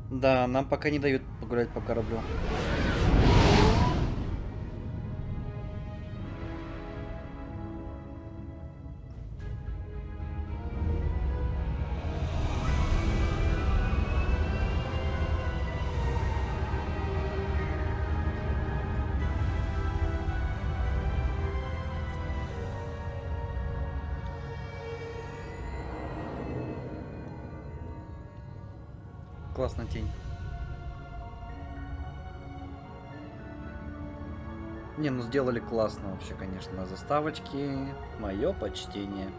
Да, нам пока не дают погулять по кораблю. Классная тень. Не, ну сделали классно вообще, конечно, на заставочке. Мое почтение.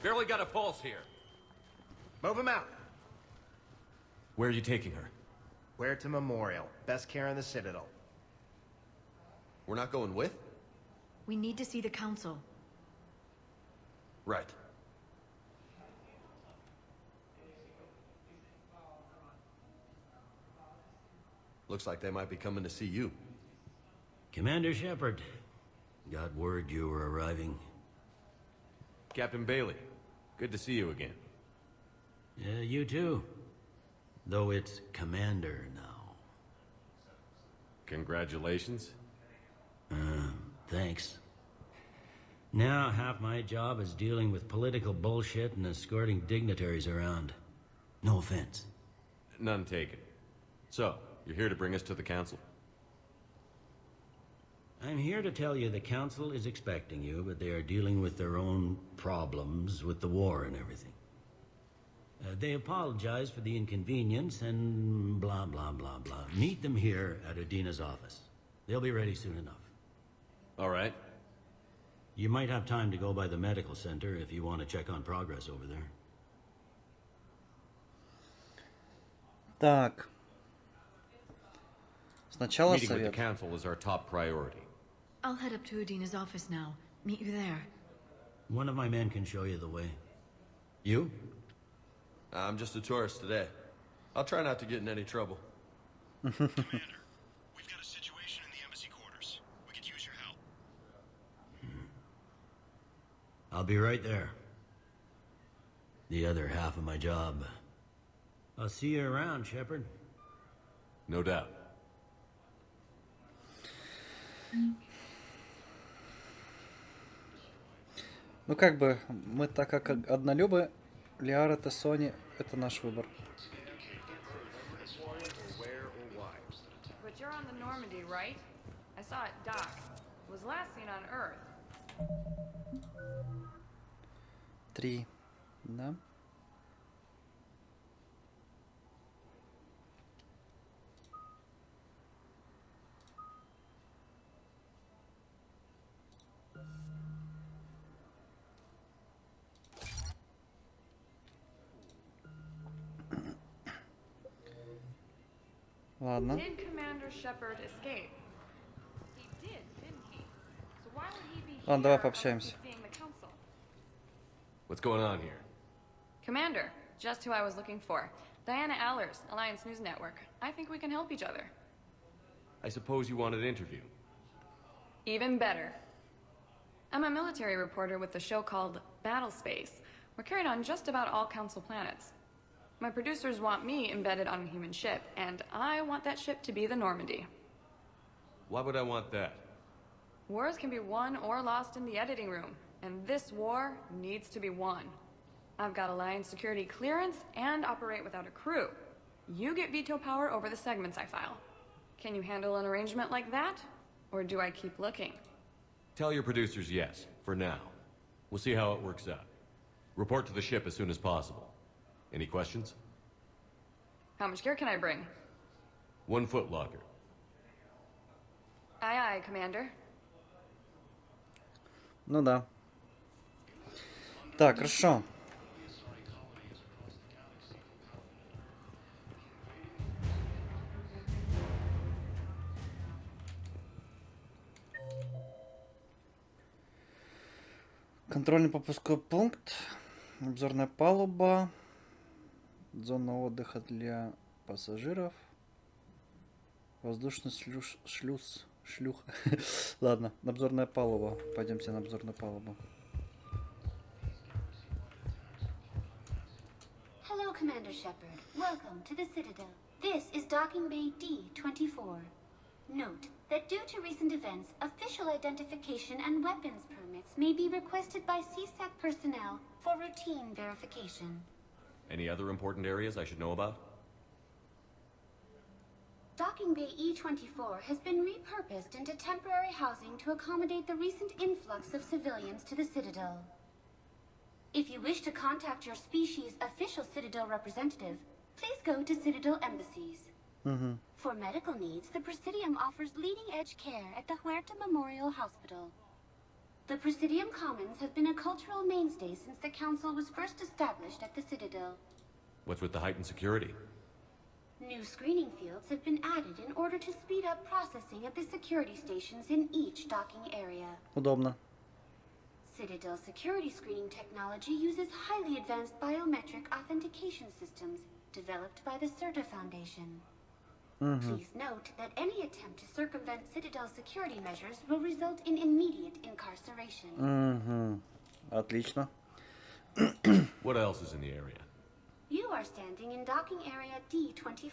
Barely got a pulse here. Move him out. Where are you taking her? Where to Memorial. Best care in the Citadel. We're not going with? We need to see the council. Right. Looks like they might be coming to see you. Commander Shepard, got word you were arriving. Captain Bailey, good to see you again. Yeah, you too. Though it's Commander now. Congratulations. Thanks. Now, half my job is dealing with political bullshit and escorting dignitaries around. No offense. None taken. So, you're here to bring us to the council? I'm here to tell you the council is expecting you, but they are dealing with their own problems with the war and everything. They apologize for the inconvenience and blah, blah, blah, blah. Meet them here at Adina's office. They'll be ready soon enough. All right. You might have time to go by the medical center if you want to check on progress over there. Так. Сначала Meeting with the совет. council is our top priority. I'll head up to Adina's office now. Meet you there. One of my men can show you the way. You? I'm just a tourist today. I'll try not to get in any trouble. Commander, we've got a situation in the embassy quarters. We could use your help. I'll be right there. The other half of my job. I'll see you around, Shepard. No doubt. Ну как бы, мы так как однолюбы, Лиара Тессони, это наш выбор. But you're on the Normandy, right? I saw it dock. It was last seen on Earth. 3. Да. Ладно. Did Commander Shepard escape? He did, didn't he? So why would he be Ладно, давай here пообщаемся. seeing the council? What's going on here? Commander, just who I was looking for. Diana Allers, Alliance News Network. I think we can help each other. I suppose you want an interview. Even better. I'm a military reporter with a show called Battle Space. We're carried on just about all council planets. My producers want me embedded on a human ship, and I want that ship to be the Normandy. Why would I want that? Wars can be won or lost in the editing room, and this war needs to be won. I've got Alliance security clearance and operate without a crew. You get veto power over the segments I file. Can you handle an arrangement like that? Or do I keep looking? Tell your producers yes, for now. We'll see how it works out. Report to the ship as soon as possible. Any questions? How much gear can I bring? 1 foot locker. Aye, aye, Commander. Ну да. Так, хорошо. Контрольно-пропускной пункт. Обзорная палуба. Зона отдыха для пассажиров. Воздушный шлюх. Ладно, обзорная палуба. Пойдемте на обзорную палубу. Hello, Commander Shepard. Welcome to the Citadel. This is Docking Bay D-24. Note that due to recent events, official identification and weapons permits may be requested by CSAC personnel for routine verification. Any other important areas I should know about? Docking Bay E-24 has been repurposed into temporary housing to accommodate the recent influx of civilians to the Citadel. If you wish to contact your species' official Citadel representative, please go to Citadel embassies. For medical needs, the Presidium offers leading-edge care at the Huerta Memorial Hospital. The Presidium Commons have been a cultural mainstay since the Council was first established at the Citadel. What's with the heightened security? New screening fields have been added in order to speed up processing at the security stations in each docking area. Удобно. Citadel security screening technology uses highly advanced biometric authentication systems developed by the CERTA Foundation. Please note that any attempt to circumvent Citadel security measures will result in immediate incarceration. Отлично. What else is in the area? You are standing in docking area D-24.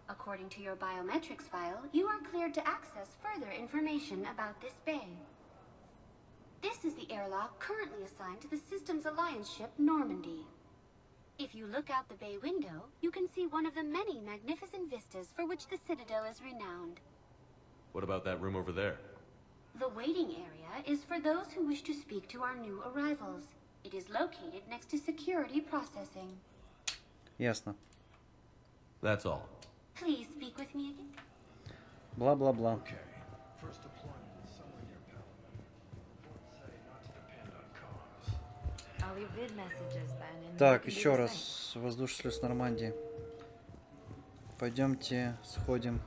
According to your biometrics file, you are cleared to access further information about this bay. This is the airlock currently assigned to the Systems Alliance ship Normandy. If you look out the bay window, you can see one of the many magnificent vistas for which the Citadel is renowned. What about that room over there? The waiting area is for those who wish to speak to our new arrivals. It is located next to security processing. Ясно. That's all. Please speak with me again. Бла-бла-бла. First deployment is somewhere near Pelham. Say not to depend on cars. I'll leave vid messages then. And Так, you can do еще the раз. Воздушный шлюз Нормандии. Пойдемте сходим.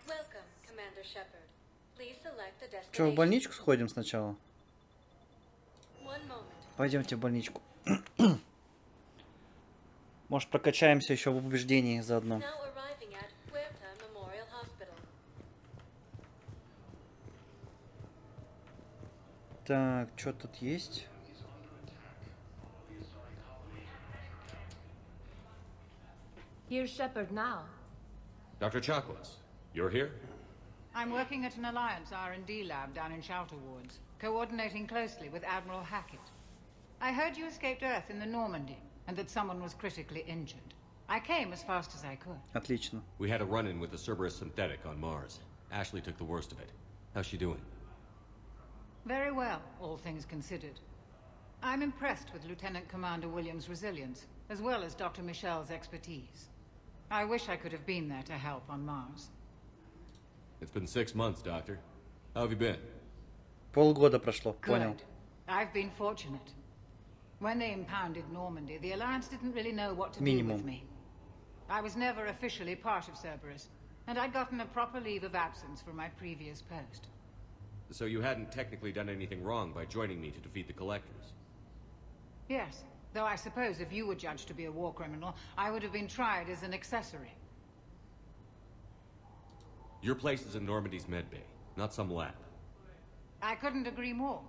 Welcome, Commander Shepard. Please select a Че, в destination. больничку сходим сначала? One moment. Пойдемте в больничку. Может, прокачаемся еще в убеждении заодно. Now arriving at Huerta Memorial Hospital. Так, что тут есть? Here's Shepard now. Dr. Chakwas, you're here? I'm working at an Alliance R&D lab down in Shelter Wards, coordinating closely with Admiral Hackett. I heard you escaped Earth in the Normandy, and that someone was critically injured. I came as fast as I could. Отлично. We had a run-in with the Cerberus synthetic on Mars. Ashley took the worst of it. How's she doing? Very well, all things considered. I'm impressed with Lieutenant Commander Williams' resilience, as well as Dr. Michel's expertise. I wish I could have been there to help on Mars. It's been 6 months, Doctor. How have you been? Полгода прошло, понял. Good. I've been fortunate. When they impounded Normandy, the Alliance didn't really know what to do Minimum. with me. I was never officially part of Cerberus, and I'd gotten a proper leave of absence from my previous post. So you hadn't technically done anything wrong by joining me to defeat the Collectors? Yes, though I suppose if you were judged to be a war criminal, I would have been tried as an accessory. Your place is in Normandy's medbay, not some lab. I couldn't agree more.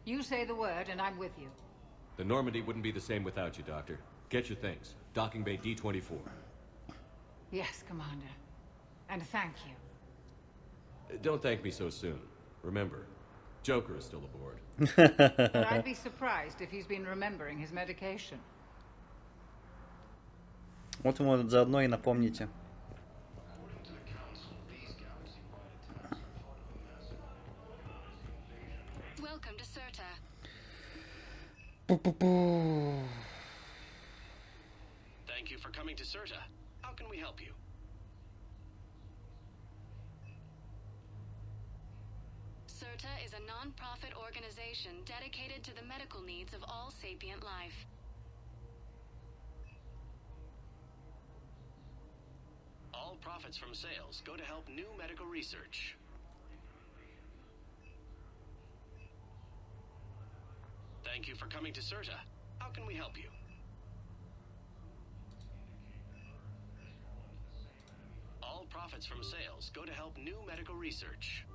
You say the word, and I'm with you. The Normandy wouldn't be the same without you, Doctor. Get your things. Docking Bay D-24. Yes, Commander. And thank you. Don't thank me so soon. Remember, Joker is still aboard. But I'd be surprised if he's been remembering his medication. Вот ему заодно и напомните. According to the Council, these galaxy attacks are part of a massive invasion. Welcome to Certa. Пу-пу-пу. Thank you for coming to Certa. How can we help you? Certa SOTA is a non-profit organization dedicated to the medical needs of all sapient life. All profits from sales go to help new medical research. Thank you for coming to CERTA. How can we help you? All profits from sales go to help new medical research.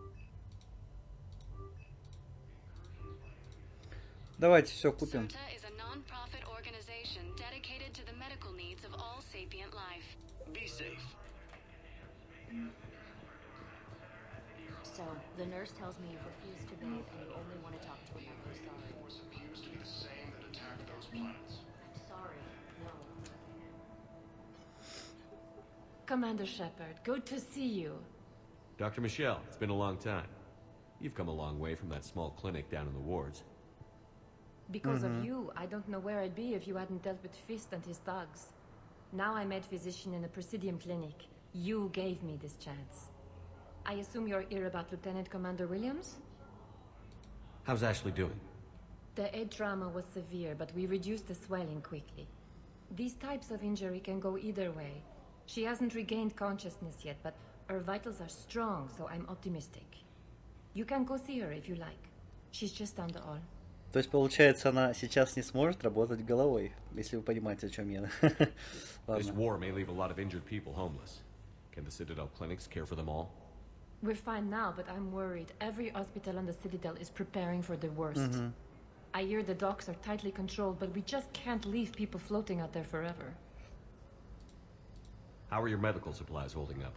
Давайте все купим. SOTA is a non-profit organization dedicated to the medical needs of all sapient life. Be safe. So, the nurse tells me you've refused to bathe and you only want to talk to him. I'm sorry. Force appears to be the same that attacked those planets. I'm sorry. No. Commander Shepard, good to see you. Dr. Michelle, it's been a long time. You've come a long way from that small clinic down in the wards. Because of you, I don't know where I'd be if you hadn't dealt with Fist and his thugs. Now I'm head physician in a Presidium clinic. You gave me this chance. I assume you're here about Lieutenant Commander Williams? How's Ashley doing? The head trauma was severe, but we reduced the swelling quickly. These types of injury can go either way. She hasn't regained consciousness yet, but her vitals are strong, so I'm optimistic. You can go see her if you like. She's just down the hall. То есть, получается, она сейчас не сможет работать головой, если вы понимаете, о чем я. This Ладно. war may leave a lot of injured people homeless. Can the Citadel clinics care for them all? We're fine now, but I'm worried. Every hospital on the Citadel is preparing for the worst. I hear the docks are tightly controlled, but we just can't leave people floating out there forever. How are your medical supplies holding up?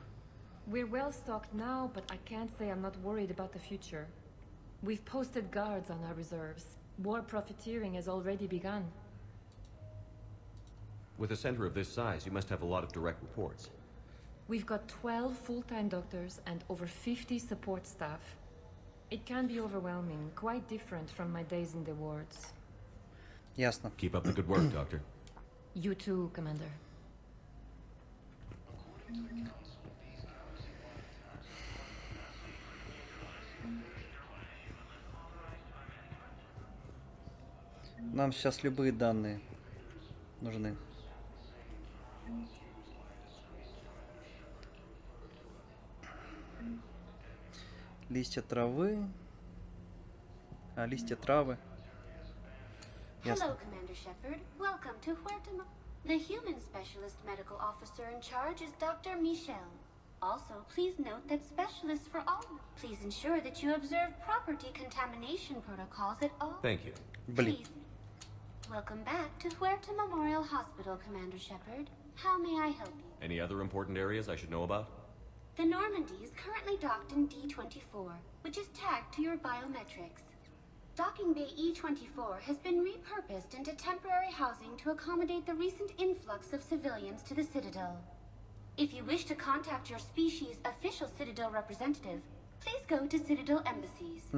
We're well stocked now, but I can't say I'm not worried about the future. We've posted guards on our reserves. War profiteering has already begun. With a center of this size, you must have a lot of direct reports. We've got 12 full-time doctors and over 50 support staff. It can be overwhelming, quite different from my days in the wards. Ясно. Keep up the good work, Doctor. You too, Commander. Нам сейчас любые данные нужны. Листья травы. Листья травы. Hello, Ясно. Commander Shepard. Welcome to Huerta. The human specialist medical officer in charge is Dr. Michel. Also, please note that specialists for all. Please ensure that you observe proper decontamination protocols at all. Thank you. Блин. Please. Welcome back to Huerta Memorial Hospital, Commander Shepard. How may I help you? Any other important areas I should know about? The Normandy is currently docked in D-24, which is tagged to your biometrics. Docking Bay E-24 has been repurposed into temporary housing to accommodate the recent influx of civilians to the Citadel. If you wish to contact your species' official Citadel representative, please go to Citadel embassies.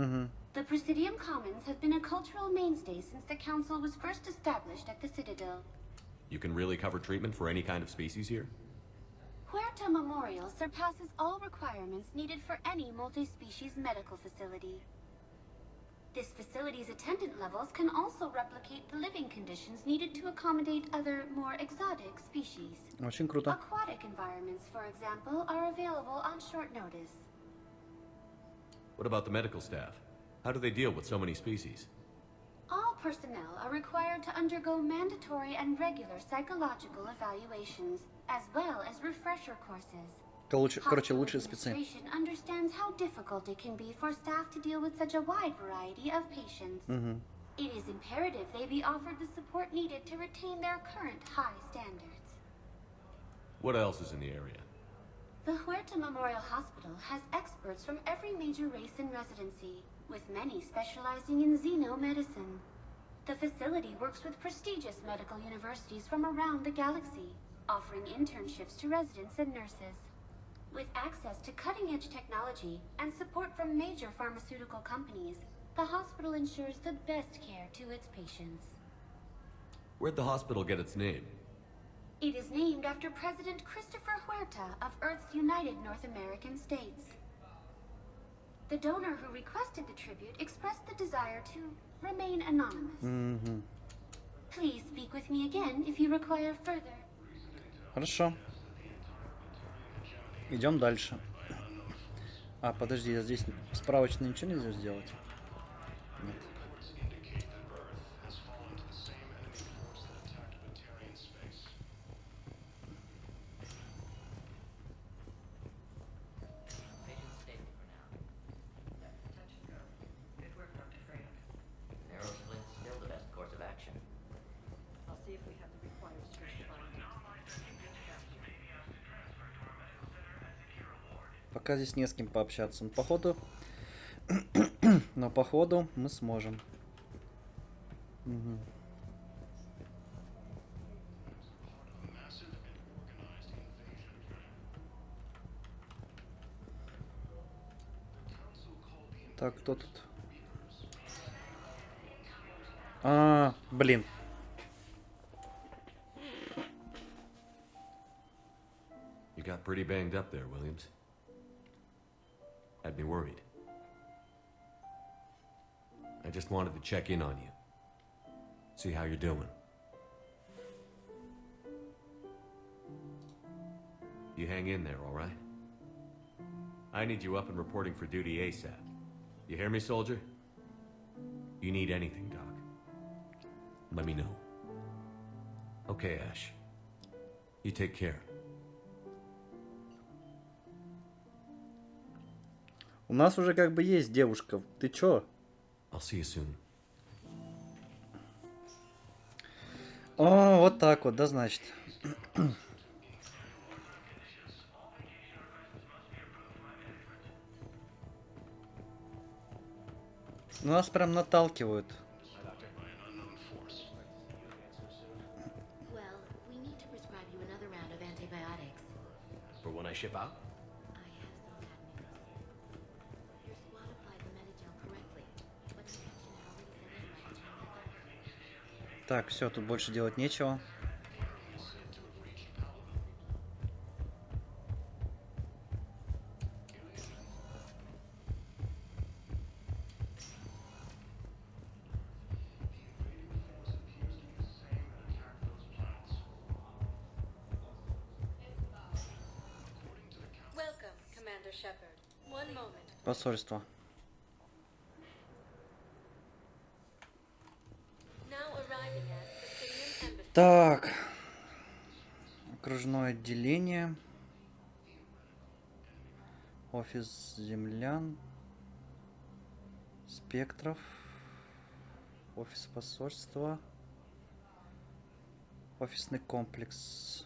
The Presidium Commons have been a cultural mainstay since the Council was first established at the Citadel. You can really cover treatment for any kind of species here? Huerta Memorial surpasses all requirements needed for any multi-species medical facility. This facility's attendant levels can also replicate the living conditions needed to accommodate other, more exotic species. Очень круто. Aquatic environments, for example, are available on short notice. What about the medical staff? How do they deal with so many species? All personnel are required to undergo mandatory and regular psychological evaluations, as well as refresher courses. Короче, лучшие Hospital спецы. administration understands how difficult it can be for staff to deal with such a wide variety of patients. It is imperative they be offered the support needed to retain their current high standards. What else is in the area? The Huerta Memorial Hospital has experts from every major race in residency, with many specializing in xenomedicine. The facility works with prestigious medical universities from around the galaxy, offering internships to residents and nurses. With access to cutting-edge technology and support from major pharmaceutical companies, the hospital ensures the best care to its patients. Where'd the hospital get its name? It is named after President Christopher Huerta of Earth's United North American States. The donor who requested the tribute expressed the desire to remain anonymous. Please speak with me again if you require further. Хорошо. Идем дальше. А, подожди, я здесь справочно ничего нельзя сделать? Нет. Пока здесь не с кем пообщаться. Но походу мы сможем. Угу. Так, кто тут? А, блин. You got pretty banged up there, Williams. Had me worried. I just wanted to check in on you. See how you're doing. You hang in there, all right? I need you up and reporting for duty ASAP. You hear me, soldier? You need anything, Doc, let me know. Okay, Ash. You take care. У нас уже как бы есть девушка. Ты чё? I'll see you soon. О, вот так вот, да, значит. Нас прям наталкивают. Well, we need to prescribe you another round of antibiotics. For when I ship out? I have some bad news. Your squad applied the Metagel correctly, but infection had already set in by the time they got. Так, все, тут больше делать нечего. Welcome, Commander Shepard. One moment. Посольство. Now arriving at Presidium Embassy. Так. Окружное отделение. Офис землян. Спектров. Офис посольства. Офисный комплекс.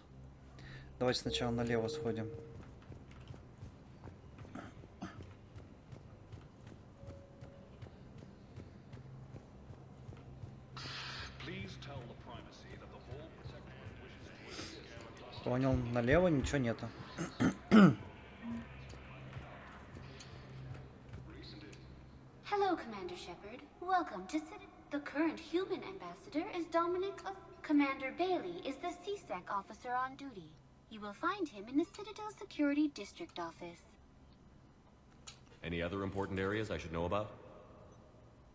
Давайте сначала налево сходим. Понял, налево ничего нету. Hello, Commander Shepard. Welcome to City. The current human ambassador is Dominic of... Commander Bailey is the CSEC officer on duty. You will find him in the Citadel Security District office. Any other important areas I should know about?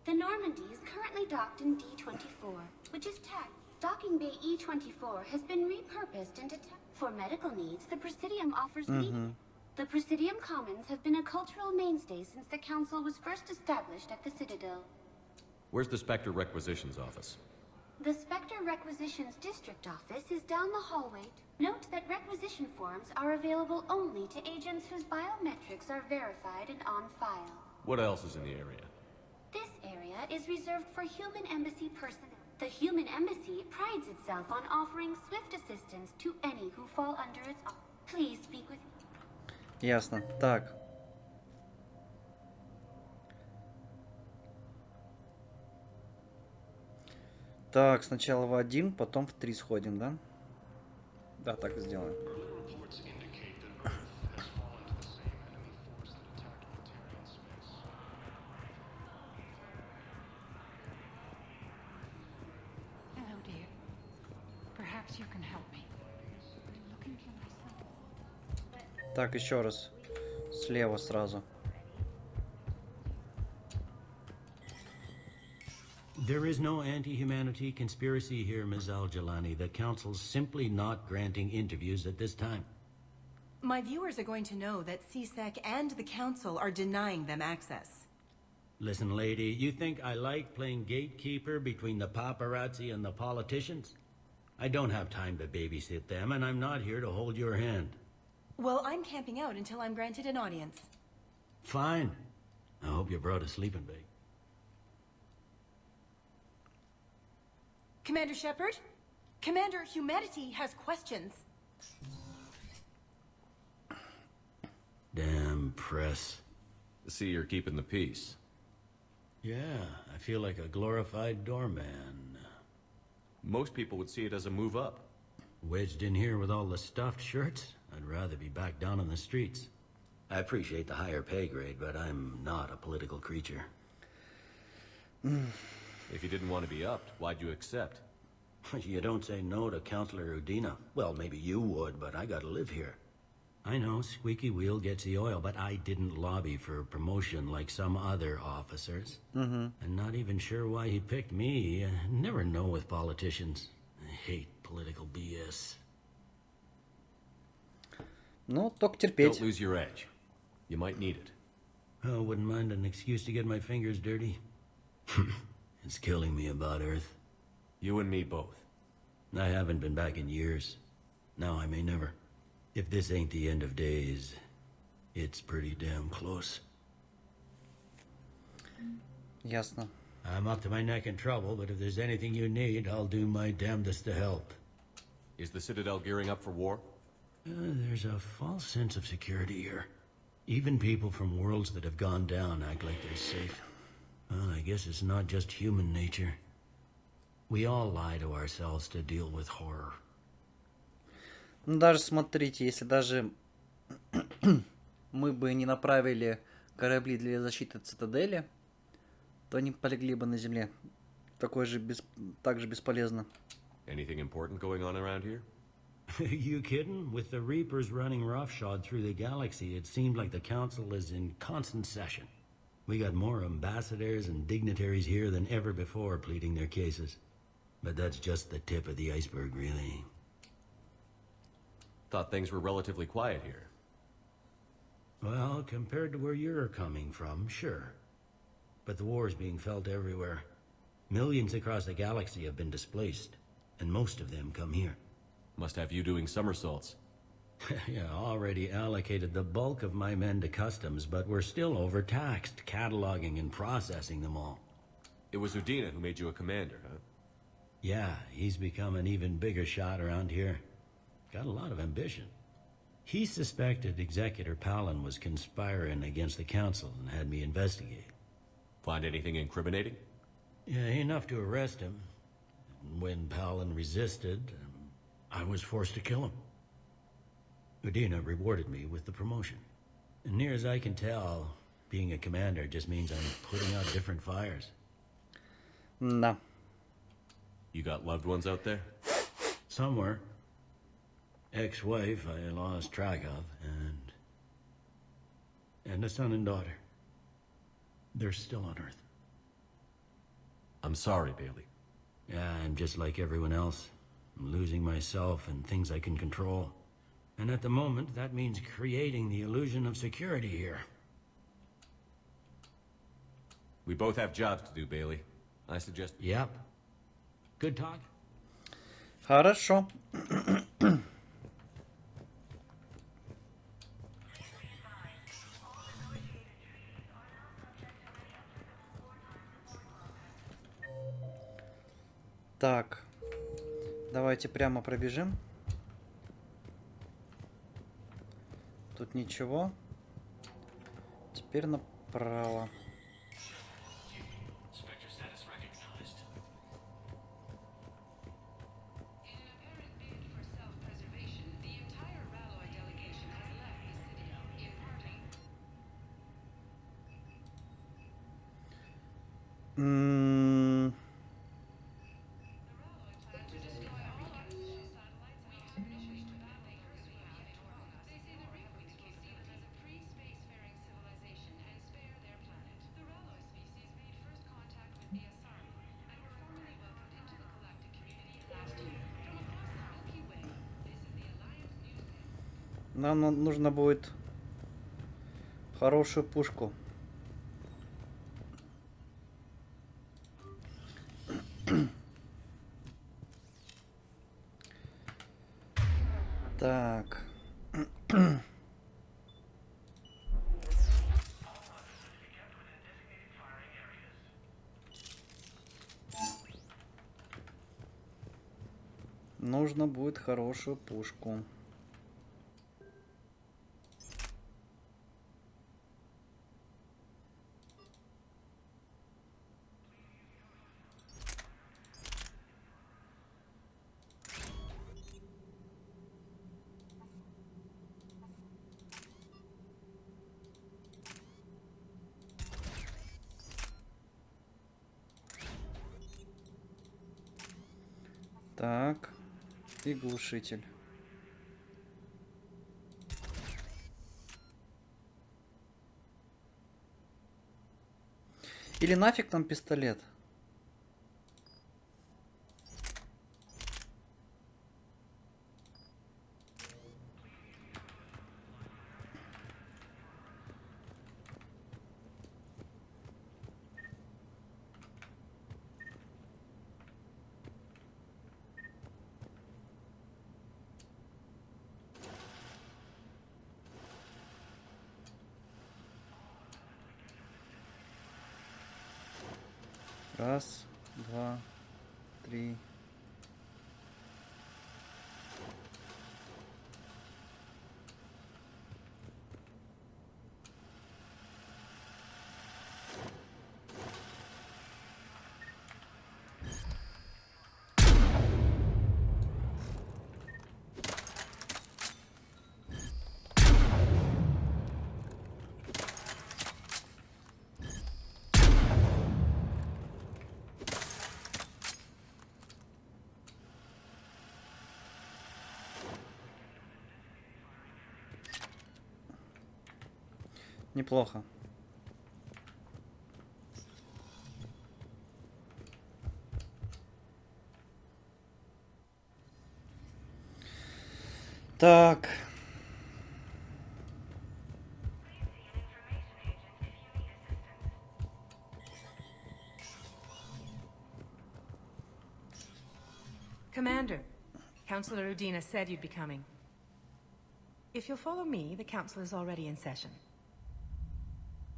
The Normandy is currently docked in D-24, which is tagged. Docking Bay E-24 has been repurposed into... For medical needs, the Presidium offers... The Presidium Commons have been a cultural mainstay since the Council was first established at the Citadel. Where's the Spectre Requisitions office? The Spectre Requisitions District Office is down the hallway. Note that requisition forms are available only to agents whose biometrics are verified and on file. What else is in the area? This area is reserved for human embassy personnel. The human embassy prides itself on offering swift assistance to any who fall under its... Please speak with... Ясно. Так. Так, сначала в 1, потом в 3 сходим, да? Да, так и сделаем. Hello, dear. Perhaps you can help me. I'm looking for my son. Так, еще раз. Слева сразу. There is no anti-humanity conspiracy here, Ms. Al-Jalani. The Council's simply not granting interviews at this time. My viewers are going to know that CSEC and the Council are denying them access. Listen, lady, you think I like playing gatekeeper between the paparazzi and the politicians? I don't have time to babysit them, and I'm not here to hold your hand. Well, I'm camping out until I'm granted an audience. Fine. I hope you brought a sleeping bag. Commander Shepard? Commander, humanity has questions. Damn press. See, you're keeping the peace. Yeah, I feel like a glorified doorman. Most people would see it as a move up. Wedged in here with all the stuffed shirts? I'd rather be back down on the streets. I appreciate the higher pay grade, but I'm not a political creature. If you didn't want to be upped, why'd you accept? You don't say no to Counselor Udina. Well, maybe you would, but I gotta live here. I know, squeaky wheel gets the oil, but I didn't lobby for promotion like some other officers. I'm not even sure why he picked me. Never know with politicians. I hate political BS. Ну, только терпеть. Don't lose your edge. You might need it. Oh, wouldn't mind an excuse to get my fingers dirty. It's killing me about Earth. You and me both. I haven't been back in years. Now I may never. If this ain't the end of days, it's pretty damn close. Ясно. I'm up to my neck in trouble, but if there's anything you need, I'll do my damnedest to help. Is the Citadel gearing up for war? There's a false sense of security here. Even people from worlds that have gone down act like they're safe. Well, I guess it's not just human nature. We all lie to ourselves to deal with horror. Ну, даже смотрите, если даже мы бы не направили корабли для защиты цитадели, то они полегли бы на земле. Так же бесполезно. Anything important going on around here? You kidding? With the Reapers running roughshod through the galaxy, it seemed like the Council is in constant session. We got more ambassadors and dignitaries here than ever before pleading their cases. But that's just the tip of the iceberg, really. Thought things were relatively quiet here. Well, compared to where you're coming from, sure. But the war's being felt everywhere. Millions across the galaxy have been displaced, and most of them come here. Must have you doing somersaults. Yeah, already allocated the bulk of my men to customs, but we're still overtaxed, cataloging and processing them all. It was Udina who made you a commander, huh? Yeah, he's become an even bigger shot around here. Got a lot of ambition. He suspected Executor Palin was conspiring against the Council and had me investigate. Find anything incriminating? Yeah, enough to arrest him. When Palin resisted, I was forced to kill him. Udina rewarded me with the promotion. And near as I can tell, being a commander just means I'm putting out different fires. Да. You got loved ones out there? Somewhere. Ex-wife I lost track of, and a son and daughter. They're still on Earth. I'm sorry, Bailey. Yeah, I'm just like everyone else. I'm losing myself and things I can control. And at the moment, that means creating the illusion of security here. We both have jobs to do, Bailey. I suggest... Yep. Good talk. Хорошо. Так, давайте прямо пробежим. Тут ничего. Теперь направо. Нам нужно будет хорошую пушку. Так. Нужно будет хорошую пушку. Так, и глушитель. Или нафиг нам пистолет? Раз, два, три. Неплохо. Так. Commander, Councillor Udina said you'd be coming. If you'll follow me, the council is already in session.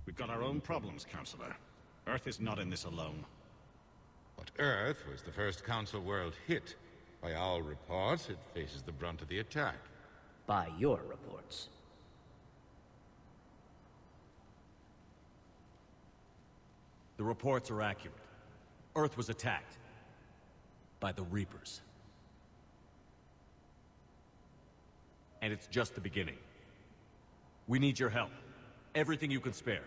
We've got our own problems, Councillor. Earth is not in this alone. But Earth was the first Council world hit. By all reports, it faces the brunt of the attack. By your reports. The reports are accurate. Earth was attacked. By the Reapers. And it's just the beginning. We need your help. Everything you can spare.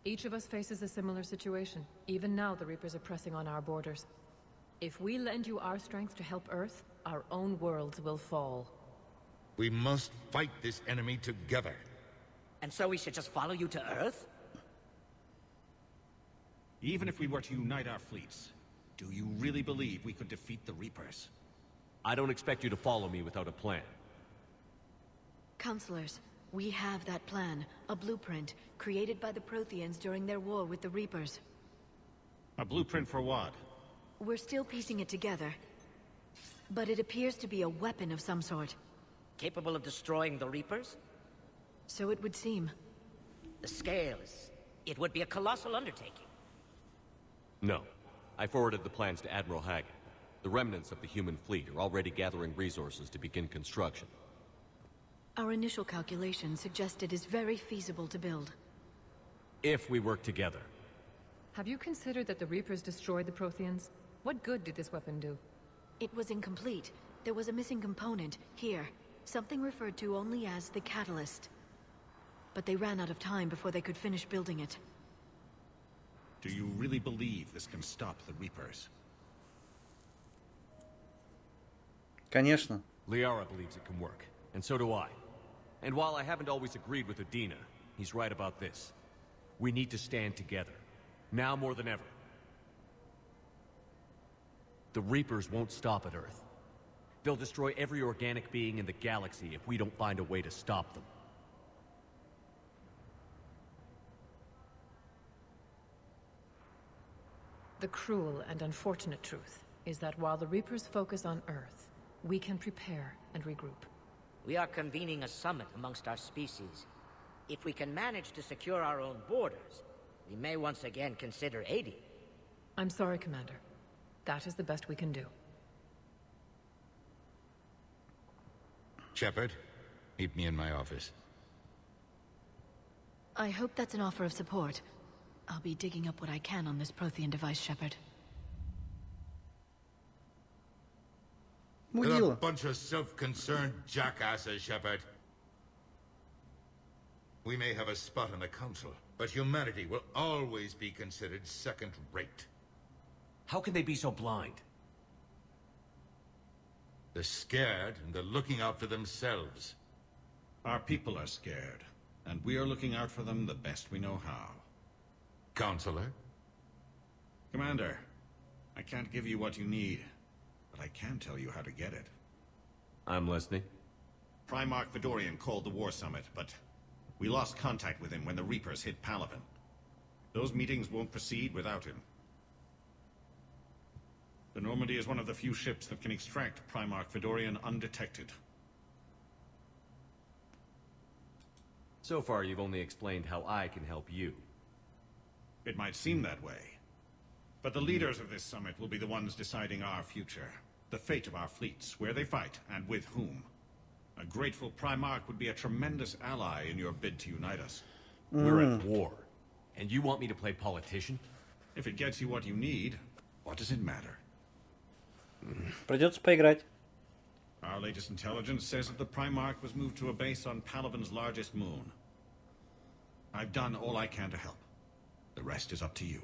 Each of us faces a similar situation. Even now, the Reapers are pressing on our borders. If we lend you our strength to help Earth, our own worlds will fall. We must fight this enemy together. And so we should just follow you to Earth? Even if we were to unite our fleets, do you really believe we could defeat the Reapers? I don't expect you to follow me without a plan. Counselors, we have that plan. A blueprint, created by the Protheans during their war with the Reapers. A blueprint for what? We're still piecing it together. But it appears to be a weapon of some sort. Capable of destroying the Reapers? So it would seem. The scale is... It would be a colossal undertaking. No. I forwarded the plans to Admiral Haggett. The remnants of the human fleet are already gathering resources to begin construction. Our initial calculations suggest it is very feasible to build. If we work together. Have you considered that the Reapers destroyed the Protheans? What good did this weapon do? It was incomplete. There was a missing component, here. Something referred to only as the catalyst. But they ran out of time before they could finish building it. Do you really believe this can stop the Reapers? Конечно. Liara believes it can work, and so do I. And while I haven't always agreed with Udina, he's right about this. We need to stand together. Now more than ever. The Reapers won't stop at Earth. They'll destroy every organic being in the galaxy if we don't find a way to stop them. The cruel and unfortunate truth is that while the Reapers focus on Earth, we can prepare and regroup. We are convening a summit amongst our species. If we can manage to secure our own borders, we may once again consider aiding. I'm sorry, Commander. That is the best we can do. Shepard, meet me in my office. I hope that's an offer of support. I'll be digging up what I can on this Prothean device, Shepard. They're a bunch of self-concerned jackasses, Shepard. We may have a spot on the Council, but humanity will always be considered second-rate. How can they be so blind? They're scared, and they're looking out for themselves. Our people are scared, and we are looking out for them the best we know how. Counselor? Commander, I can't give you what you need, but I can tell you how to get it. I'm listening. Primarch Fedorian called the War Summit, but we lost contact with him when the Reapers hit Palaven. Those meetings won't proceed without him. The Normandy is one of the few ships that can extract Primarch Fedorian undetected. So far, you've only explained how I can help you. It might seem that way. But the leaders of this summit will be the ones deciding our future. The fate of our fleets, where they fight, and with whom. A grateful Primarch would be a tremendous ally in your bid to unite us. We're at war. And you want me to play politician? If it gets you what you need, what does it matter? Придется поиграть. Our latest intelligence says that the Primarch was moved to a base on Palaven's largest moon. I've done all I can to help. The rest is up to you.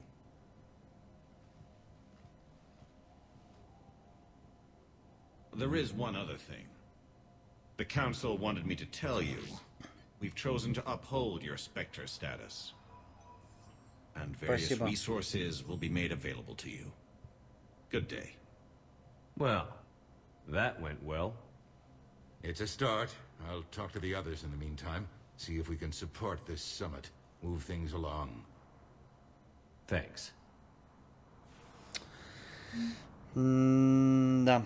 There is one other thing. The Council wanted me to tell you, we've chosen to uphold your Spectre status. And various Спасибо. resources will be made available to you. Good day. Well, that went well. It's a start. I'll talk to the others in the meantime. See if we can support this summit. Move things along. Thanks. Да.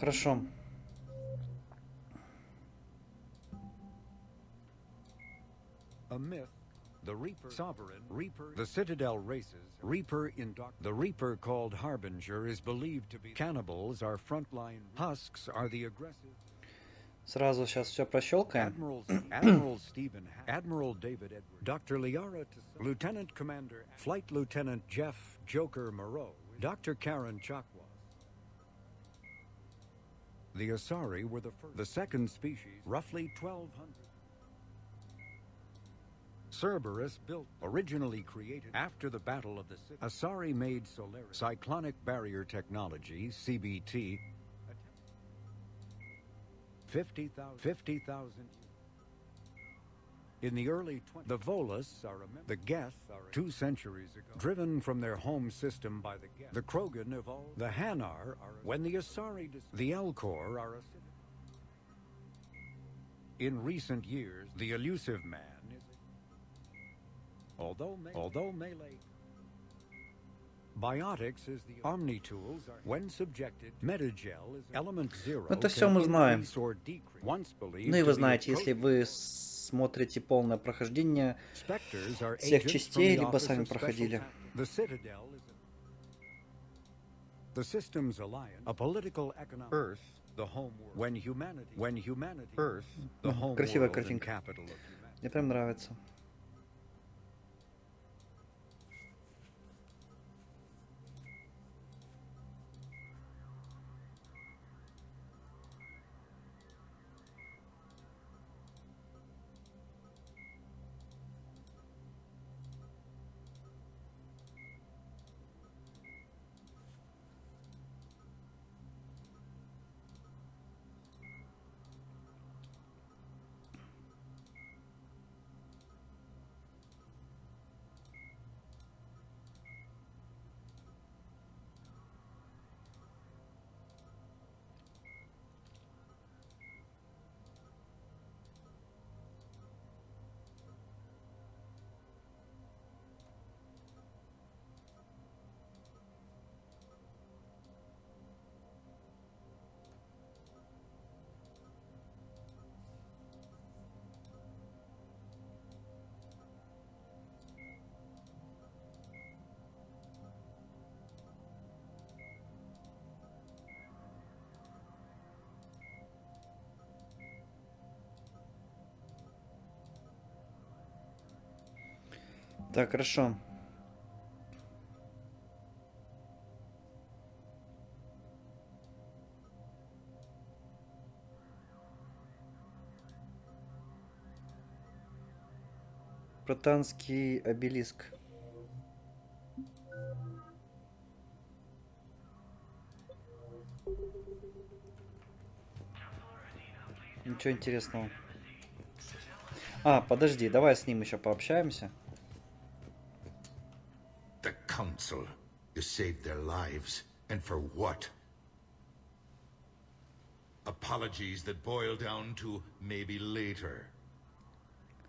Хорошо. A myth, the Reaper Sovereign, Reaper, the Citadel races, Reaper the Reaper called Harbinger is believed to be cannibals are frontline, husks are the aggressive. Сразу сейчас все прощелкаем. Admiral Stephen, Admiral David Edwards, Dr. Liara, Lieutenant Commander, Flight Lieutenant Jeff Joker Moreau, Dr. Karen Chakwas. The Asari were the second species, roughly 1200. Cerberus built, originally created after the Battle of the City. Asari made Solaris cyclonic barrier technology, CBT, 50,000. In the early 20s, the Volus are the Geth are 2 centuries ago, driven from their home system by the Geth. The Krogan evolved. The Hanar are when the Asari, the Elcor are a city. In recent years, the elusive man is, although melee. Biotics is the Omni-tools are, when subjected, Metagel is element zero. Это все мы знаем. Ну и вы знаете, если вы смотрите полное прохождение всех частей, либо сами проходили. The Systems Alliance, a political economic Earth, the home world. When humanity, Earth, the home Красивая world and картинка. capital of humanity. Мне прям нравится. Так, хорошо. Протанский обелиск. Ничего интересного. А, подожди, давай с ним еще пообщаемся. The Council. You saved their lives. And for what? Apologies that boil down to maybe later.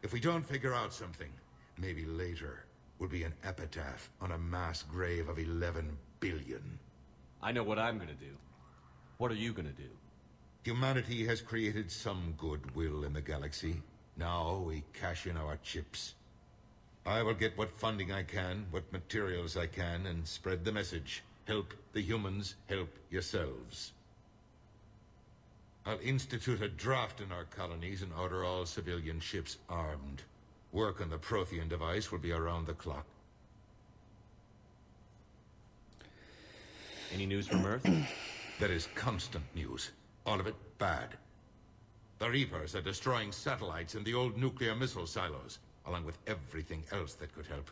If we don't figure out something, maybe later will be an epitaph on a mass grave of 11 billion. I know what I'm gonna do. What are you gonna do? Humanity has created some goodwill in the galaxy. Now we cash in our chips. I will get what funding I can, what materials I can, and spread the message. Help the humans, help yourselves. I'll institute a draft in our colonies and order all civilian ships armed. Work on the Prothean device will be around the clock. Any news from Earth? There is constant news. All of it bad. The Reapers are destroying satellites and the old nuclear missile silos, along with everything else that could help.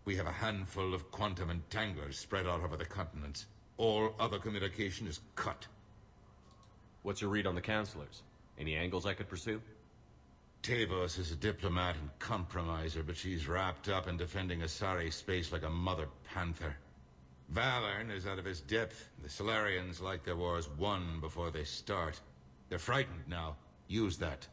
We have a handful of quantum entanglers spread out over the continents. All other communication is cut. What's your read on the counselors? Any angles I could pursue? Tavos is a diplomat and compromiser, but she's wrapped up in defending Asari space like a mother panther. Valern is out of his depth. The Solarians like their wars won before they start. They're frightened now. Use that.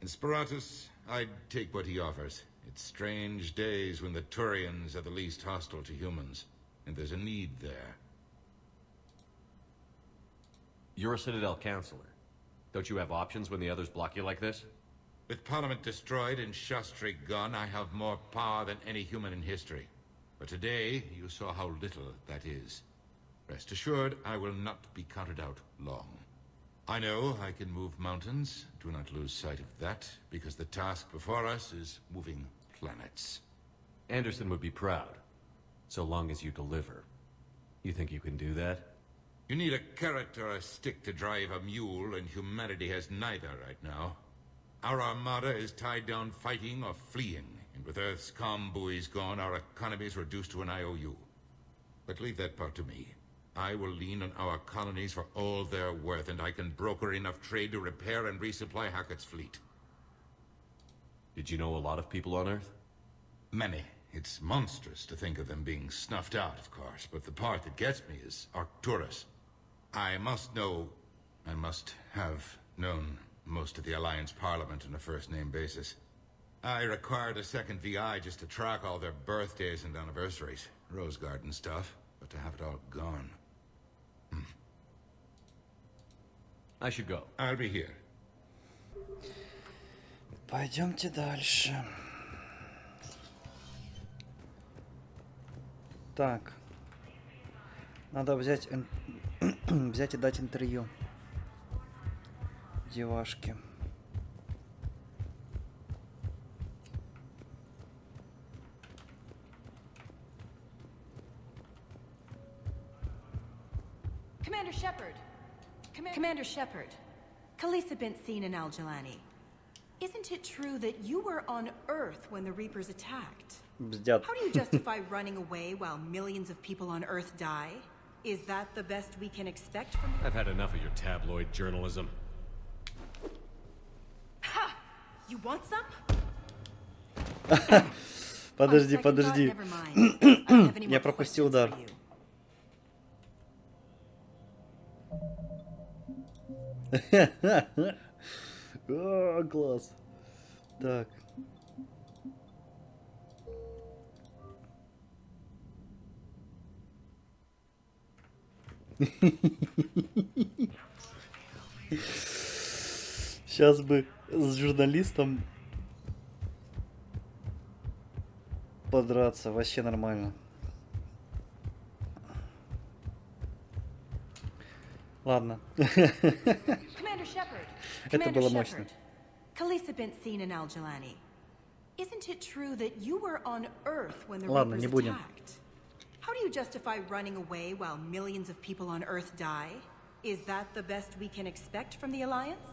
In Sparatus, I'd take what he offers. It's strange days when the Turians are the least hostile to humans, and there's a need there. You're a Citadel counselor. Don't you have options when the others block you like this? With Parliament destroyed and Shastri gone, I have more power than any human in history. But today, you saw how little that is. Rest assured, I will not be counted out long. I know I can move mountains. Do not lose sight of that, because the task before us is moving planets. Anderson would be proud, so long as you deliver. You think you can do that? You need a carrot or a stick to drive a mule, and humanity has neither right now. Our armada is tied down fighting or fleeing, and with Earth's comm buoys gone, our economy is reduced to an IOU. But leave that part to me. I will lean on our colonies for all they're worth, and I can broker enough trade to repair and resupply Hackett's fleet. Did you know a lot of people on Earth? Many. It's monstrous to think of them being snuffed out, of course, but the part that gets me is Arcturus. I must have known most of the Alliance Parliament on a first-name basis. I required a second VI just to track all their birthdays and anniversaries. Rose Garden stuff, but to have it all gone. I should go. I'll be here. Пойдемте дальше. Так. Надо взять взять и дать интервью девашке. Commander Shepard. Commander Shepard. Khaleesa bint seen in Al-Jalani. Isn't it true that you were on Earth when the Reapers attacked? Бздят. How do you justify running away while millions of people on Earth die? Is that the best we can expect from you? I've had enough of your tabloid journalism. Ha! You want some? Подожди, подожди. Я пропустил удар. О, класс. Так. Сейчас бы с журналистом подраться, вообще нормально. Ладно. Это было мощно. Khaleesa bint seen in Al-Jalani. Isn't it true that you were on Earth when the Ладно, Reapers не будем. attacked? How do you justify running away while millions of people on Earth die? Is that the best we can expect from the Alliance?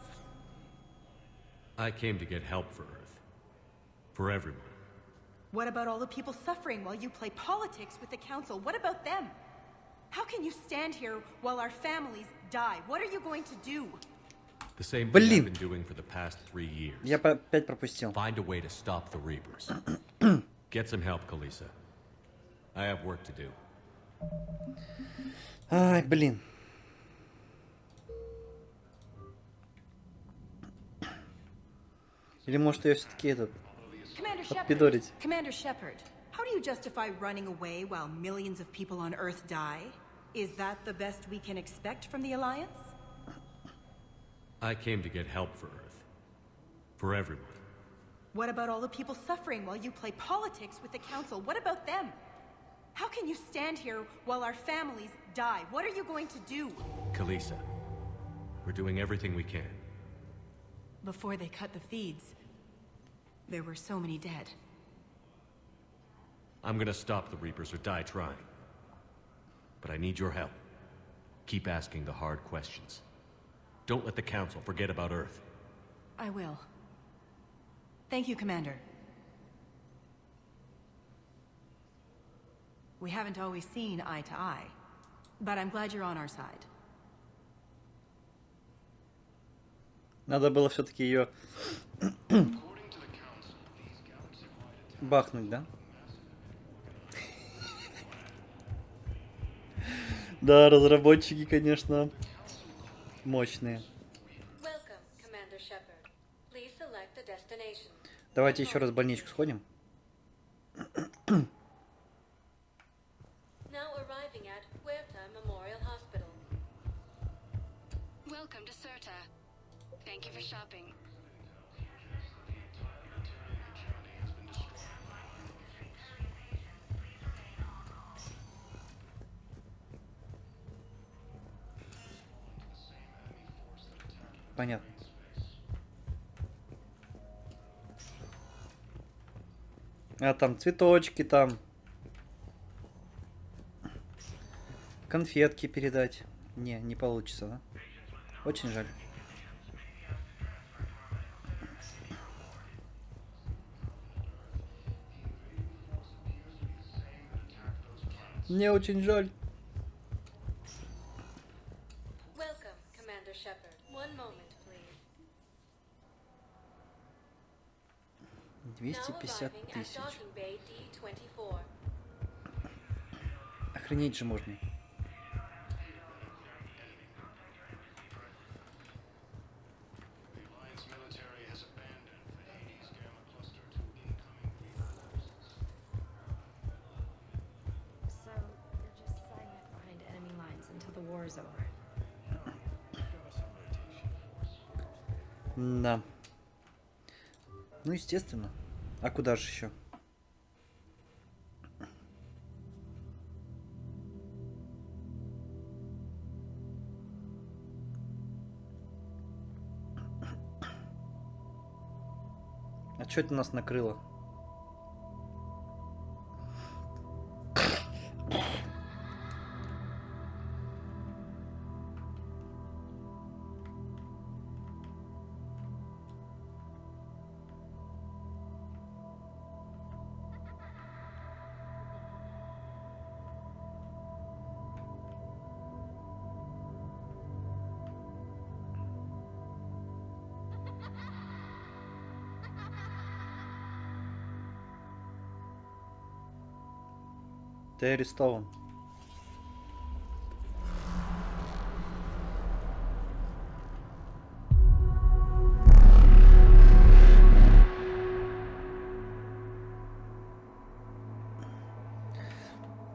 I came to get help for Earth. For everyone. What about all the people suffering while you play politics with the Council? What about them? How can you stand here while our families die? What are you going to do? The same thing Блин. I've been doing for the past 3 years. Я опять пропустил. Find a way to stop the Reapers. Get some help, Kalisa. I have work to do. Ай, блин. Или может ее все-таки этот Commander Shepard. подпидорить? Commander Shepard, how do you justify running away while millions of people on Earth die? Is that the best we can expect from the Alliance? I came to get help for Earth. For everyone. What about all the people suffering while you play politics with the Council? What about them? How can you stand here while our families die? What are you going to do? Kalisa, we're doing everything we can. Before they cut the feeds, there were so many dead. I'm gonna stop the Reapers or die trying. But I need your help. Keep asking the hard questions. Don't let the Council forget about Earth. I will. Thank you, Commander. We haven't always seen eye to eye, but I'm glad you're on our side. Надо было все-таки ее бахнуть, да? Да, разработчики, конечно, мощные. Welcome, Commander Shepard. Please select a destination. Давайте еще раз в больничку сходим. Now arriving at Huerta Memorial Hospital. Welcome to Certa. Thank you for shopping. Понятно. А там цветочки, там конфетки передать. Не получится, да? Очень жаль. Мне очень жаль. Welcome, Commander Shepard. One moment, please. 250 Now arriving at тысяч. docking bay D24. Охренеть же можно. So, you're just silent behind enemy lines until the war is over. Да. Ну, естественно. А куда же еще? А что это нас накрыло? Ты арестован.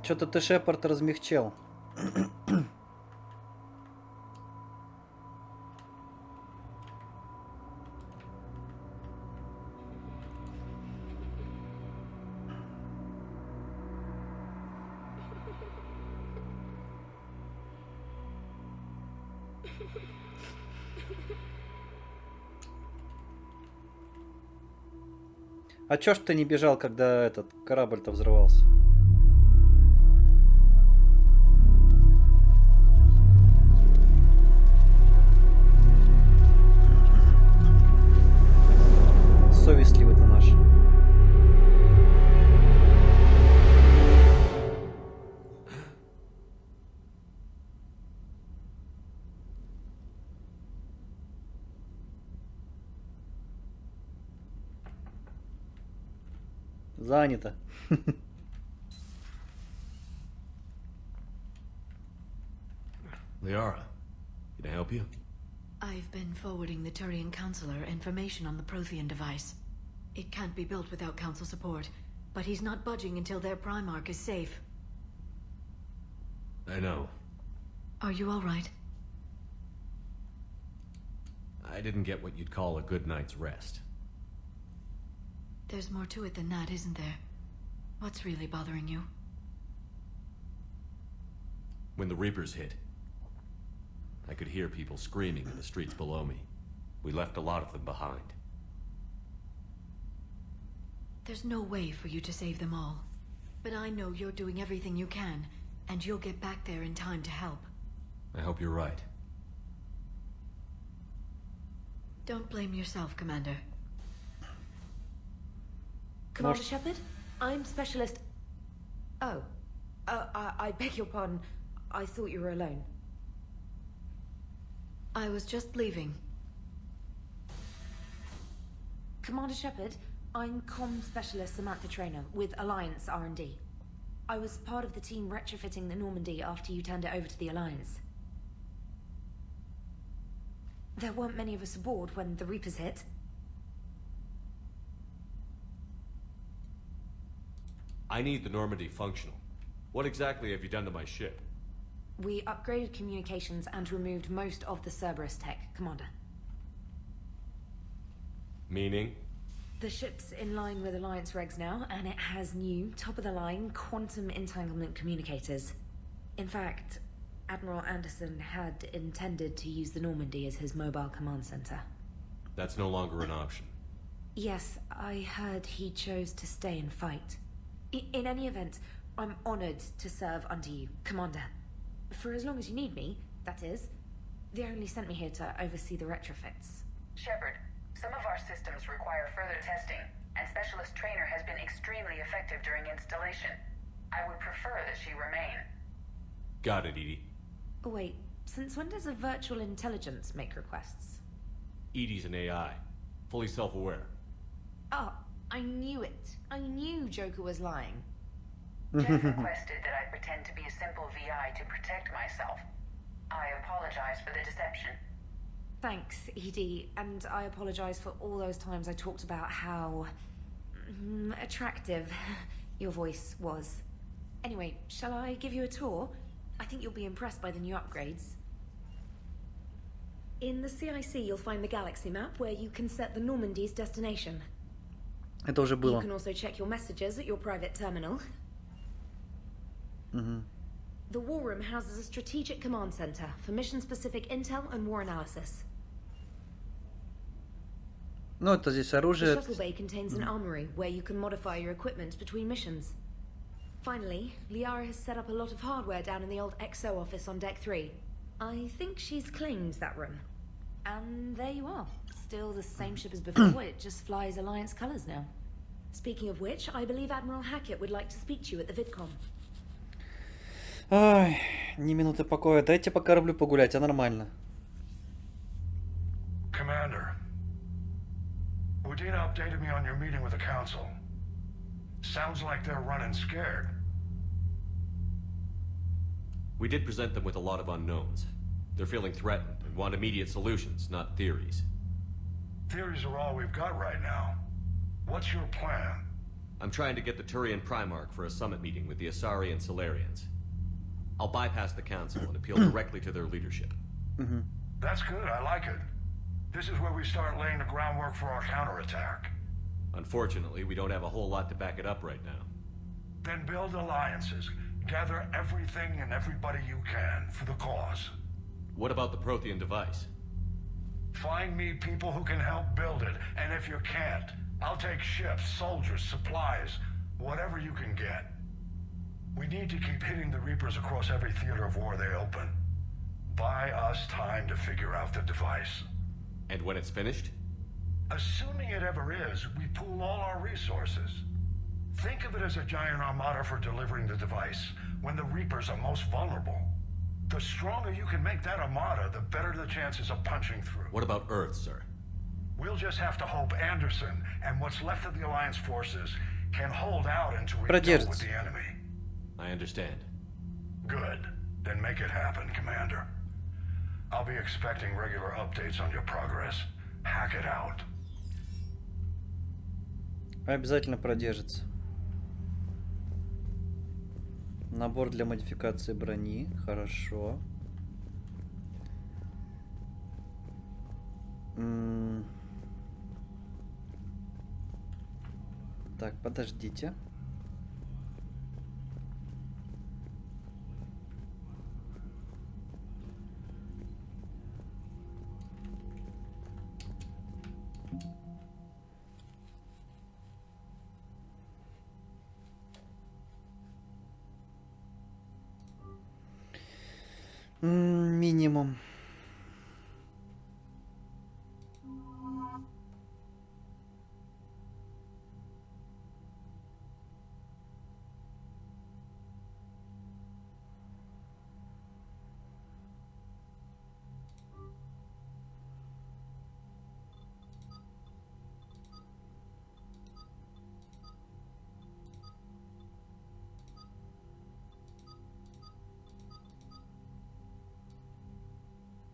Что-то ты, Шепард, размягчел. А чё ж ты не бежал, когда этот корабль-то взрывался? Совестливый ты наш. Занято. Liara, can I help you? I've been forwarding the Turian Counselor information on the Prothean device. It can't be built without Council support, but he's not budging until their Primarch is safe. I know. Are you all right? I didn't get what you'd call a good night's rest. There's more to it than that, isn't there? What's really bothering you? When the Reapers hit, I could hear people screaming in the streets below me. We left a lot of them behind. There's no way for you to save them all. But I know you're doing everything you can, and you'll get back there in time to help. I hope you're right. Don't blame yourself, Commander. Commander Shepard, I'm Specialist... Oh. I beg your pardon. I thought you were alone. I was just leaving. Commander Shepard, I'm Comm Specialist Samantha Traynor with Alliance R&D. I was part of the team retrofitting the Normandy after you turned it over to the Alliance. There weren't many of us aboard when the Reapers hit. I need the Normandy functional. What exactly have you done to my ship? We upgraded communications and removed most of the Cerberus tech, Commander. Meaning? The ship's in line with Alliance regs now, and it has new, top-of-the-line, quantum entanglement communicators. In fact, Admiral Anderson had intended to use the Normandy as his mobile command center. That's no longer an option. Yes, I heard he chose to stay and fight. In any event, I'm honored to serve under you, Commander. For as long as you need me, that is. They only sent me here to oversee the retrofits. Shepard, some of our systems require further testing, and Specialist Traynor has been extremely effective during installation. I would prefer that she remain. Got it, Edie. Wait, since when does a virtual intelligence make requests? Edie's an AI. Fully self-aware. Oh, I knew it. I knew Joker was lying. Jeff requested that I pretend to be a simple VI to protect myself. I apologize for the deception. Thanks, Edie, and I apologize for all those times I talked about how... attractive your voice was. Anyway, shall I give you a tour? I think you'll be impressed by the new upgrades. In the CIC, you'll find the galaxy map where you can set the Normandy's destination. Это уже было. You can also check your messages at your private terminal. The War Room houses a strategic command center for mission-specific intel and war analysis. Ну, это здесь The оружие. shuttle bay contains an armory where you can modify your equipment between missions. Finally, Liara has set up a lot of hardware down in the old XO office on Deck 3. I think she's claimed that room. And there you are. Still the same ship as before, it just flies Alliance colors now. Speaking of which, I believe Admiral Hackett would like to speak to you at the VidCom. Ай, ни минуты покоя. Дайте по кораблю погулять, а нормально. Commander, Udina updated me on your meeting with the Council. Sounds like they're running scared. We did present them with a lot of unknowns. They're feeling threatened and want immediate solutions, not theories. Theories are all we've got right now. What's your plan? I'm trying to get the Turian Primarch for a summit meeting with the Asari and Solarians. I'll bypass the Council and appeal directly to their leadership. That's good, I like it. This is where we start laying the groundwork for our counterattack. Unfortunately, we don't have a whole lot to back it up right now. Then build alliances. Gather everything and everybody you can for the cause. What about the Prothean device? Find me people who can help build it, and if you can't, I'll take ships, soldiers, supplies, whatever you can get. We need to keep hitting the Reapers across every theater of war they open. Buy us time to figure out the device. And when it's finished? Assuming it ever is, we pool all our resources. Think of it as a giant armada for delivering the device, when the Reapers are most vulnerable. The stronger you can make that armada, the better the chances of punching through. What about Earth, sir? We'll just have to hope Anderson and what's left of the Alliance forces can hold out until we deal Продержится. with the enemy. I understand. Good. Then make it happen, Commander. I'll be expecting regular updates on your progress. Hack it out. Обязательно продержится. Набор для модификации брони. Хорошо. Так, подождите. Минимум.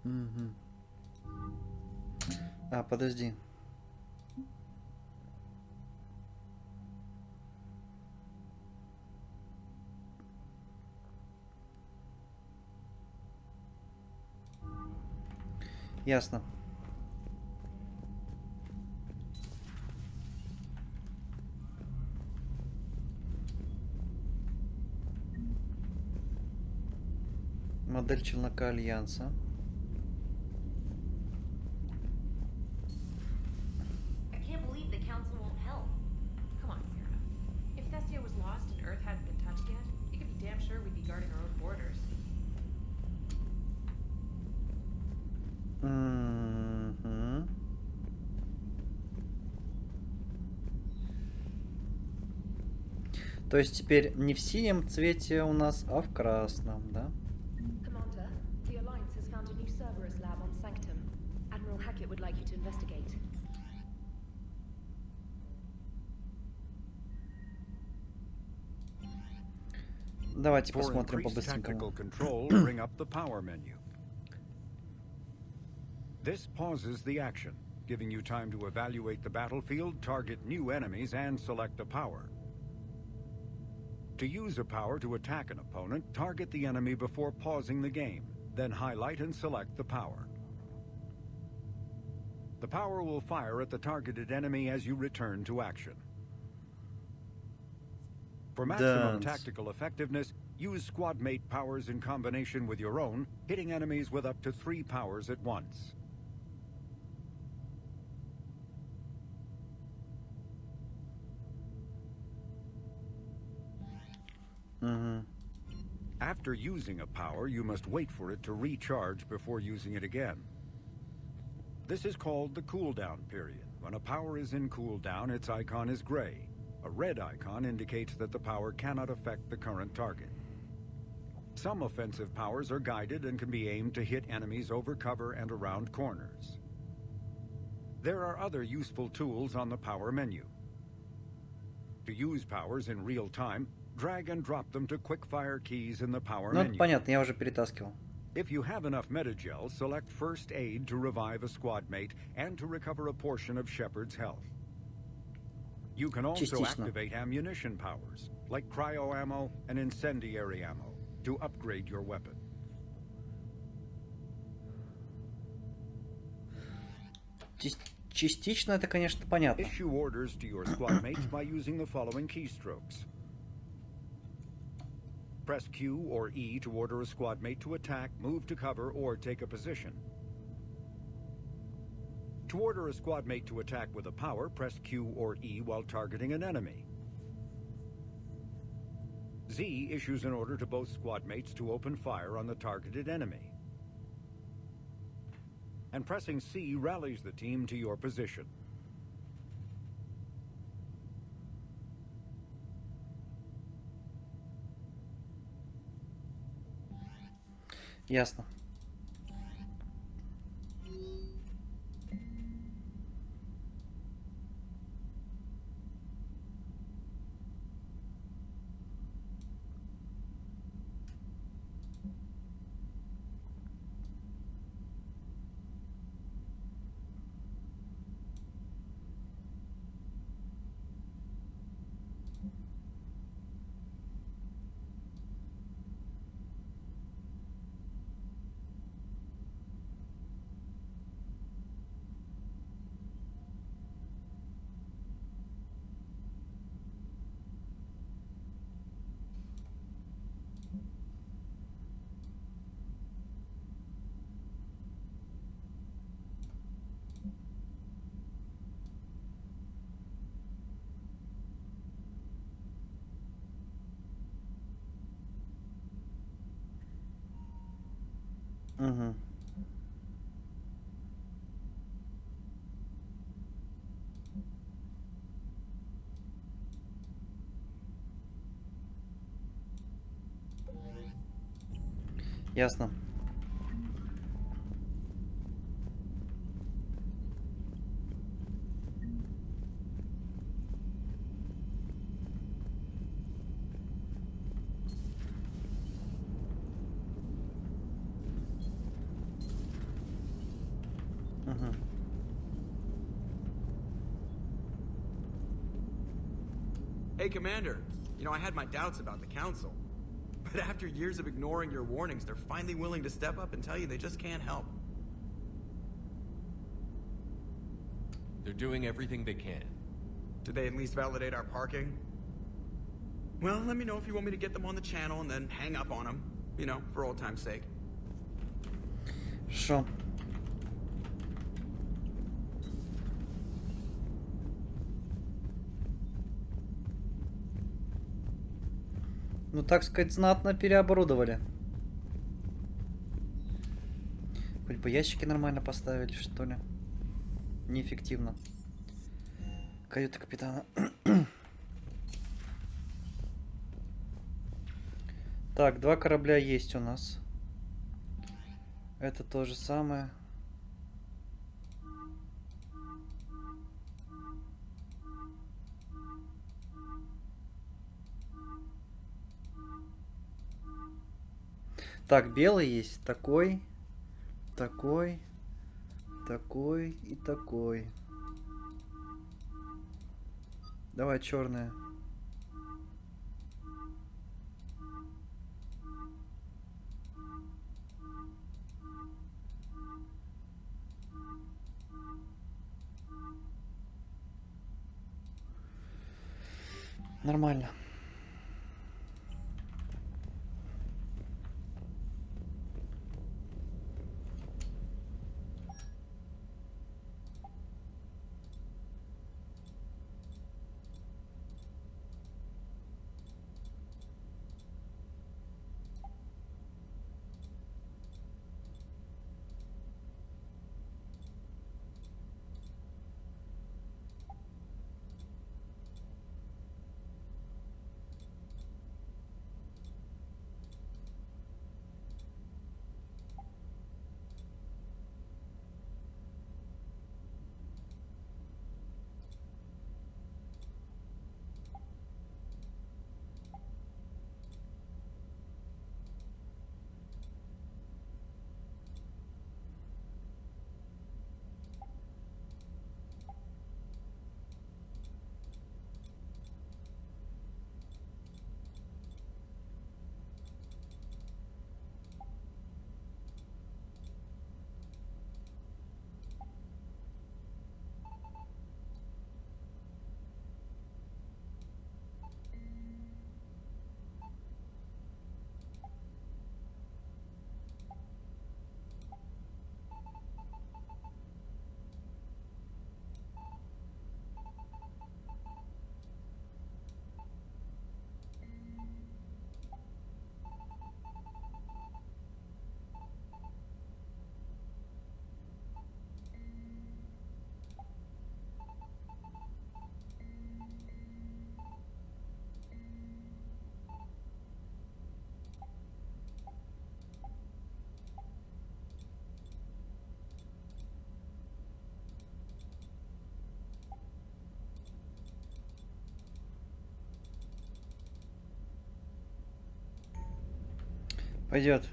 Угу. А, подожди. Ясно. Модель челнока Альянса. Угу. То есть теперь не в синем цвете у нас, а в красном, да? Commander, the Alliance has found a new Cerberus lab on Sanctum. Admiral Hackett would like you to investigate. Давайте For посмотрим increased tactical по-быстренькому. control, bring up the power menu. This pauses the action, giving you time to evaluate the battlefield, target new enemies, and select a power. To use a power to attack an opponent, target the enemy before pausing the game, then highlight and select the power. The power will fire at the targeted enemy as you return to action. For maximum tactical effectiveness, use squad mate powers in combination with your own, hitting enemies with up to 3 powers at once. After using a power, you must wait for it to recharge before using it again. This is called the cooldown period. When a power is in cooldown, its icon is gray. A red icon indicates that the power cannot affect the current target. Some offensive powers are guided and can be aimed to hit enemies over cover and around corners. There are other useful tools on the power menu. To use powers in real time, drag and drop them to quick-fire keys in the power Ну, menu. понятно, я уже перетаскивал. If you have enough metagel, select First Aid to revive a squad mate and to recover a portion of Shepard's health. You can also Частично. activate ammunition powers, like cryo ammo and incendiary ammo, to upgrade your weapon. Частично это, конечно, понятно. Issue orders to your squad mates by using the following keystrokes. Press Q or E to order a squad mate to attack, move to cover, or take a position. To order a squad mate to attack with a power, press Q or E while targeting an enemy. Z issues an order to both squad mates to open fire on the targeted enemy. And pressing C rallies the team to your position. Ясно. Угу. Ясно. Угу. Hey, Commander. You know, I had my doubts about the Council. But after years of ignoring your warnings, they're finally willing to step up and tell you they just can't help. They're doing everything they can. Did they at least validate our parking? Well, let me know if you want me to get them on the channel and then hang up on them. You know, for old time's sake. Шо? Ну, так сказать, знатно переоборудовали. Хоть бы ящики нормально поставили, что ли. Неэффективно. Каюта капитана. Так, 2 корабля есть у нас. Это то же самое. Так, белый есть. Такой. Такой. Такой и такой. Давай, черная. Нормально. Пойдет.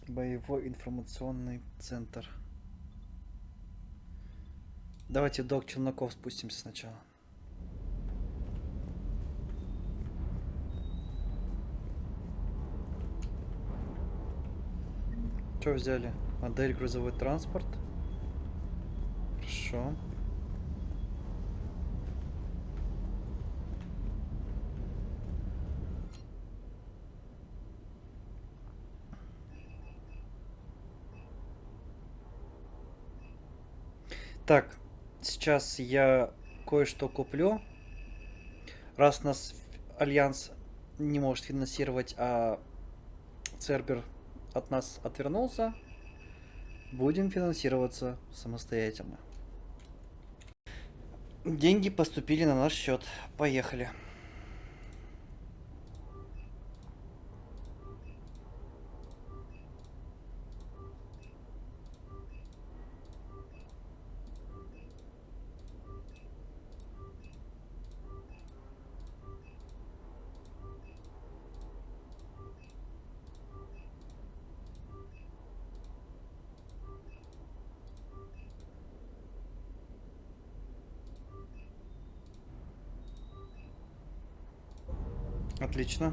Боевой информационный центр. Давайте в док челноков спустимся сначала. Что взяли? Модель грузовой транспорт. Хорошо. Так, сейчас я кое-что куплю. Раз нас Альянс не может финансировать, а Цербер от нас отвернулся, будем финансироваться самостоятельно. Деньги поступили на наш счет. Поехали. Отлично.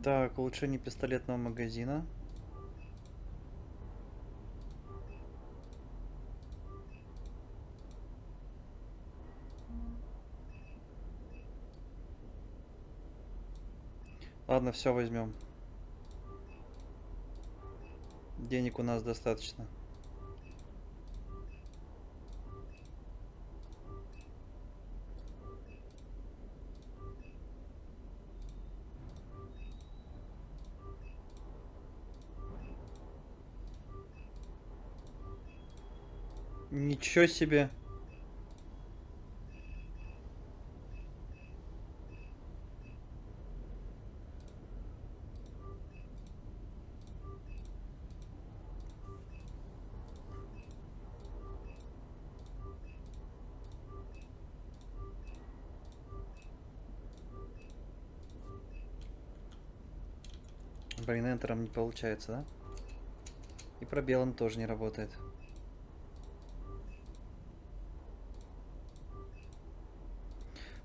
Так, улучшение пистолетного магазина. Ладно, все возьмем. Денег у нас достаточно. Ничего себе. Блин, энтером не получается, да? И пробелом тоже не работает.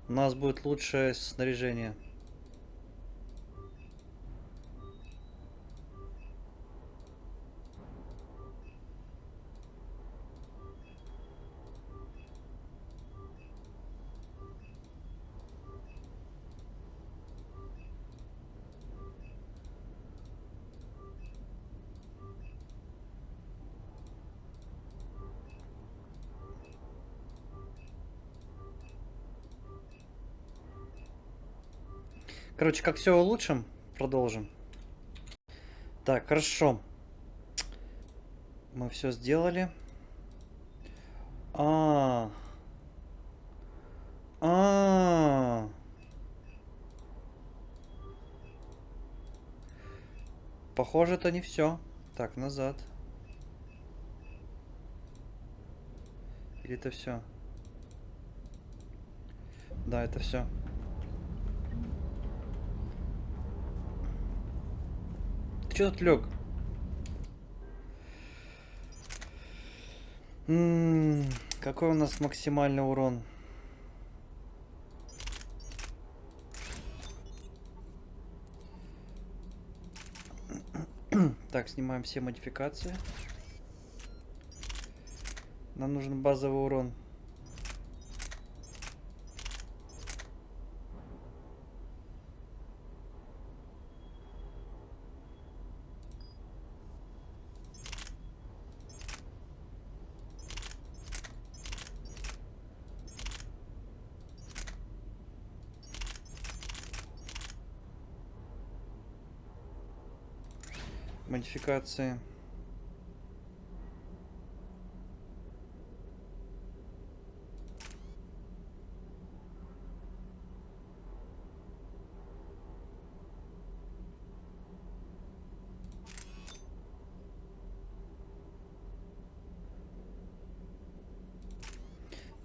У нас будет лучшее снаряжение. Короче, как все улучшим, продолжим. Так, хорошо. Мы все сделали. А, -а, -а. Похоже, это не все. Так, назад. Или это все? Да, это все. Ты что тут лег? Какой у нас максимальный урон? Так, снимаем все модификации. Нам нужен базовый урон. Модификации.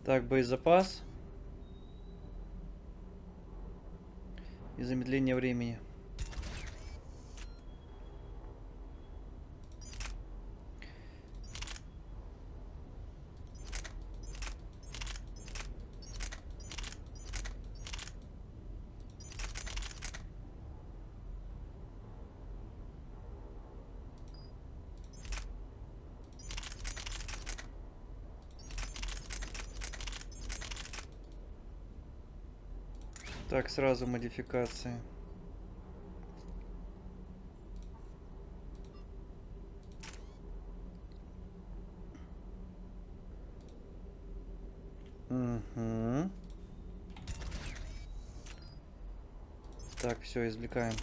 Так, боезапас. И замедление времени. Так, сразу модификации. Угу. Так, все, извлекаем.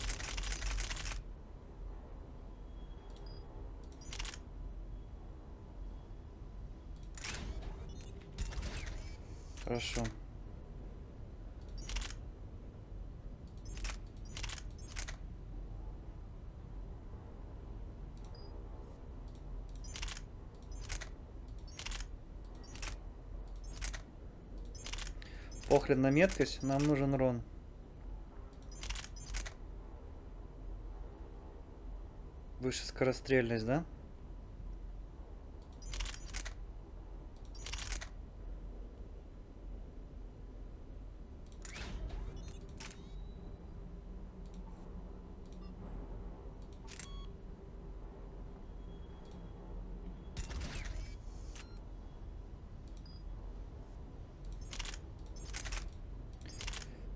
Хорошо. Похрен на меткость, нам нужен рон. Выше скорострельность, да?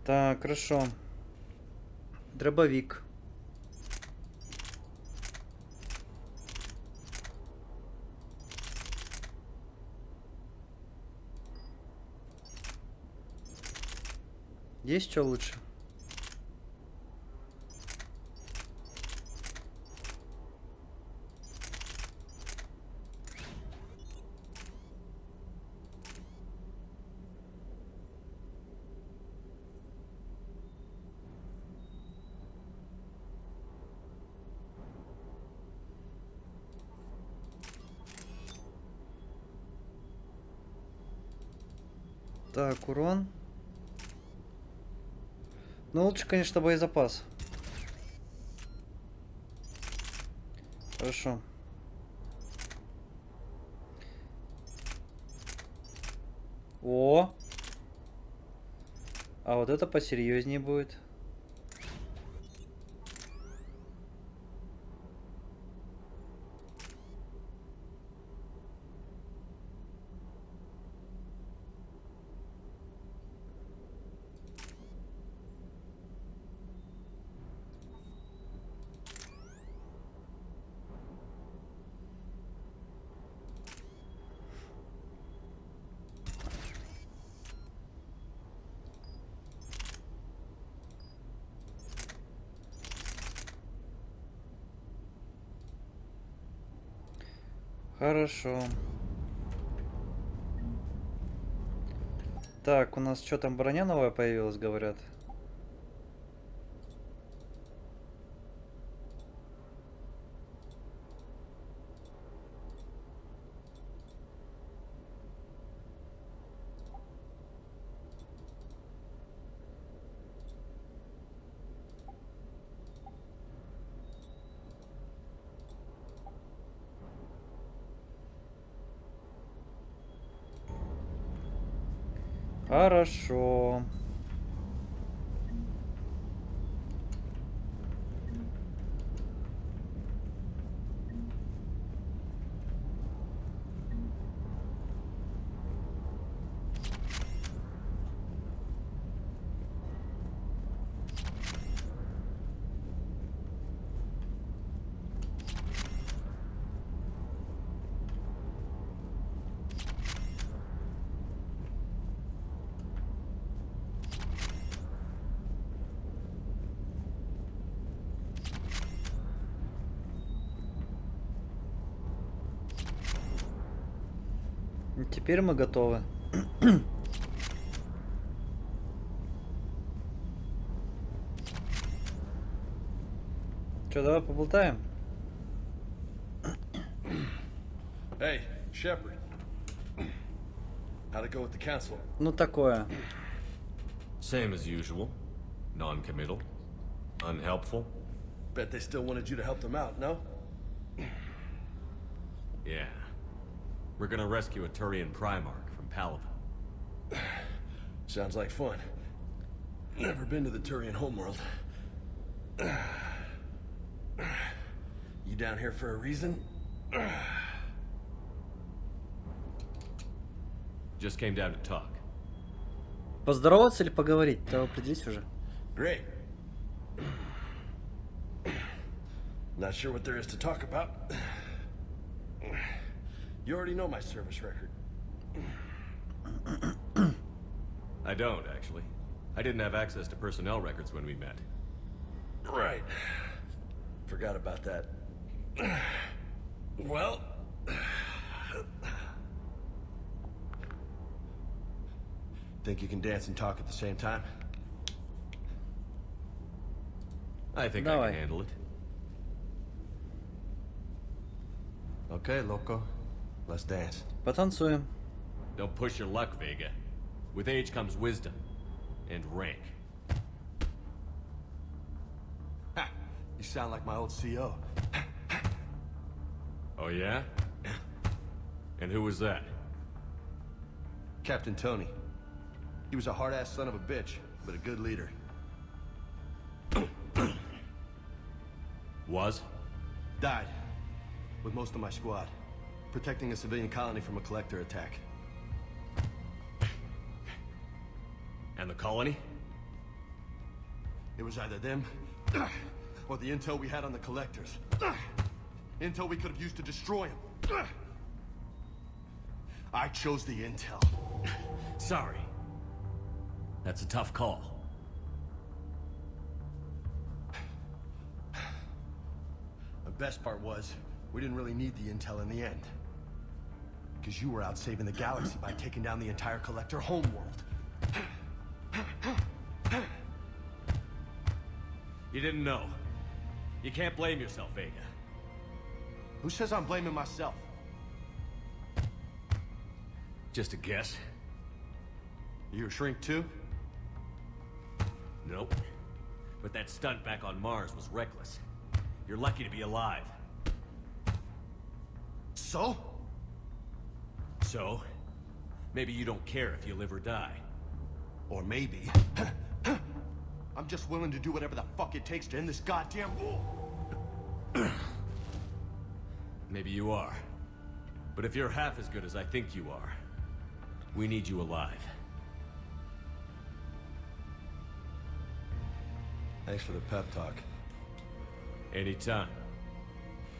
Так, хорошо. Дробовик. Есть что лучше? Так, урон. Ну, лучше, конечно, боезапас. Хорошо. О! А вот это посерьезнее будет. Хорошо. Так, у нас что там, броня новая появилась, говорят? Хорошо. Теперь мы готовы. Что, давай поболтаем? Hey, Shepard. How'd it go with the council? Ну такое. Same as usual. Non-committal. Unhelpful. Bet they still wanted you to help them out, no? Yeah. We're gonna rescue a Turian Primarch from Palaven. Sounds like fun. Never been to the Turian homeworld. You down here for a reason? Just came down to talk. Поздороваться или поговорить? Да определись уже. Great. Not sure what there is to talk about. You already know my service record. I don't, actually. I didn't have access to personnel records when we met. Right. Forgot about that. Well... Think you can dance and talk at the same time? I think I can handle it. Okay, loco. Let's dance. Потанцуем. Don't push your luck, Vega. With age comes wisdom. And rank. Ha! You sound like my old CO. Oh yeah? And who was that? Captain Tony. He was a hard-ass son of a bitch, but a good leader. Was? Died. With most of my squad. Protecting a civilian colony from a collector attack. And the colony? It was either them, or the intel we had on the collectors. Intel we could have used to destroy them. I chose the intel. Sorry. That's a tough call. The best part was, we didn't really need the intel in the end. Because you were out saving the galaxy by taking down the entire collector homeworld. You didn't know. You can't blame yourself, Vega. Who says I'm blaming myself? Just a guess. You a shrink too? Nope. But that stunt back on Mars was reckless. You're lucky to be alive. So? So? Maybe you don't care if you live or die. Or maybe... I'm just willing to do whatever the fuck it takes to end this goddamn war. Maybe you are. But if you're half as good as I think you are, we need you alive. Thanks for the pep talk. Anytime.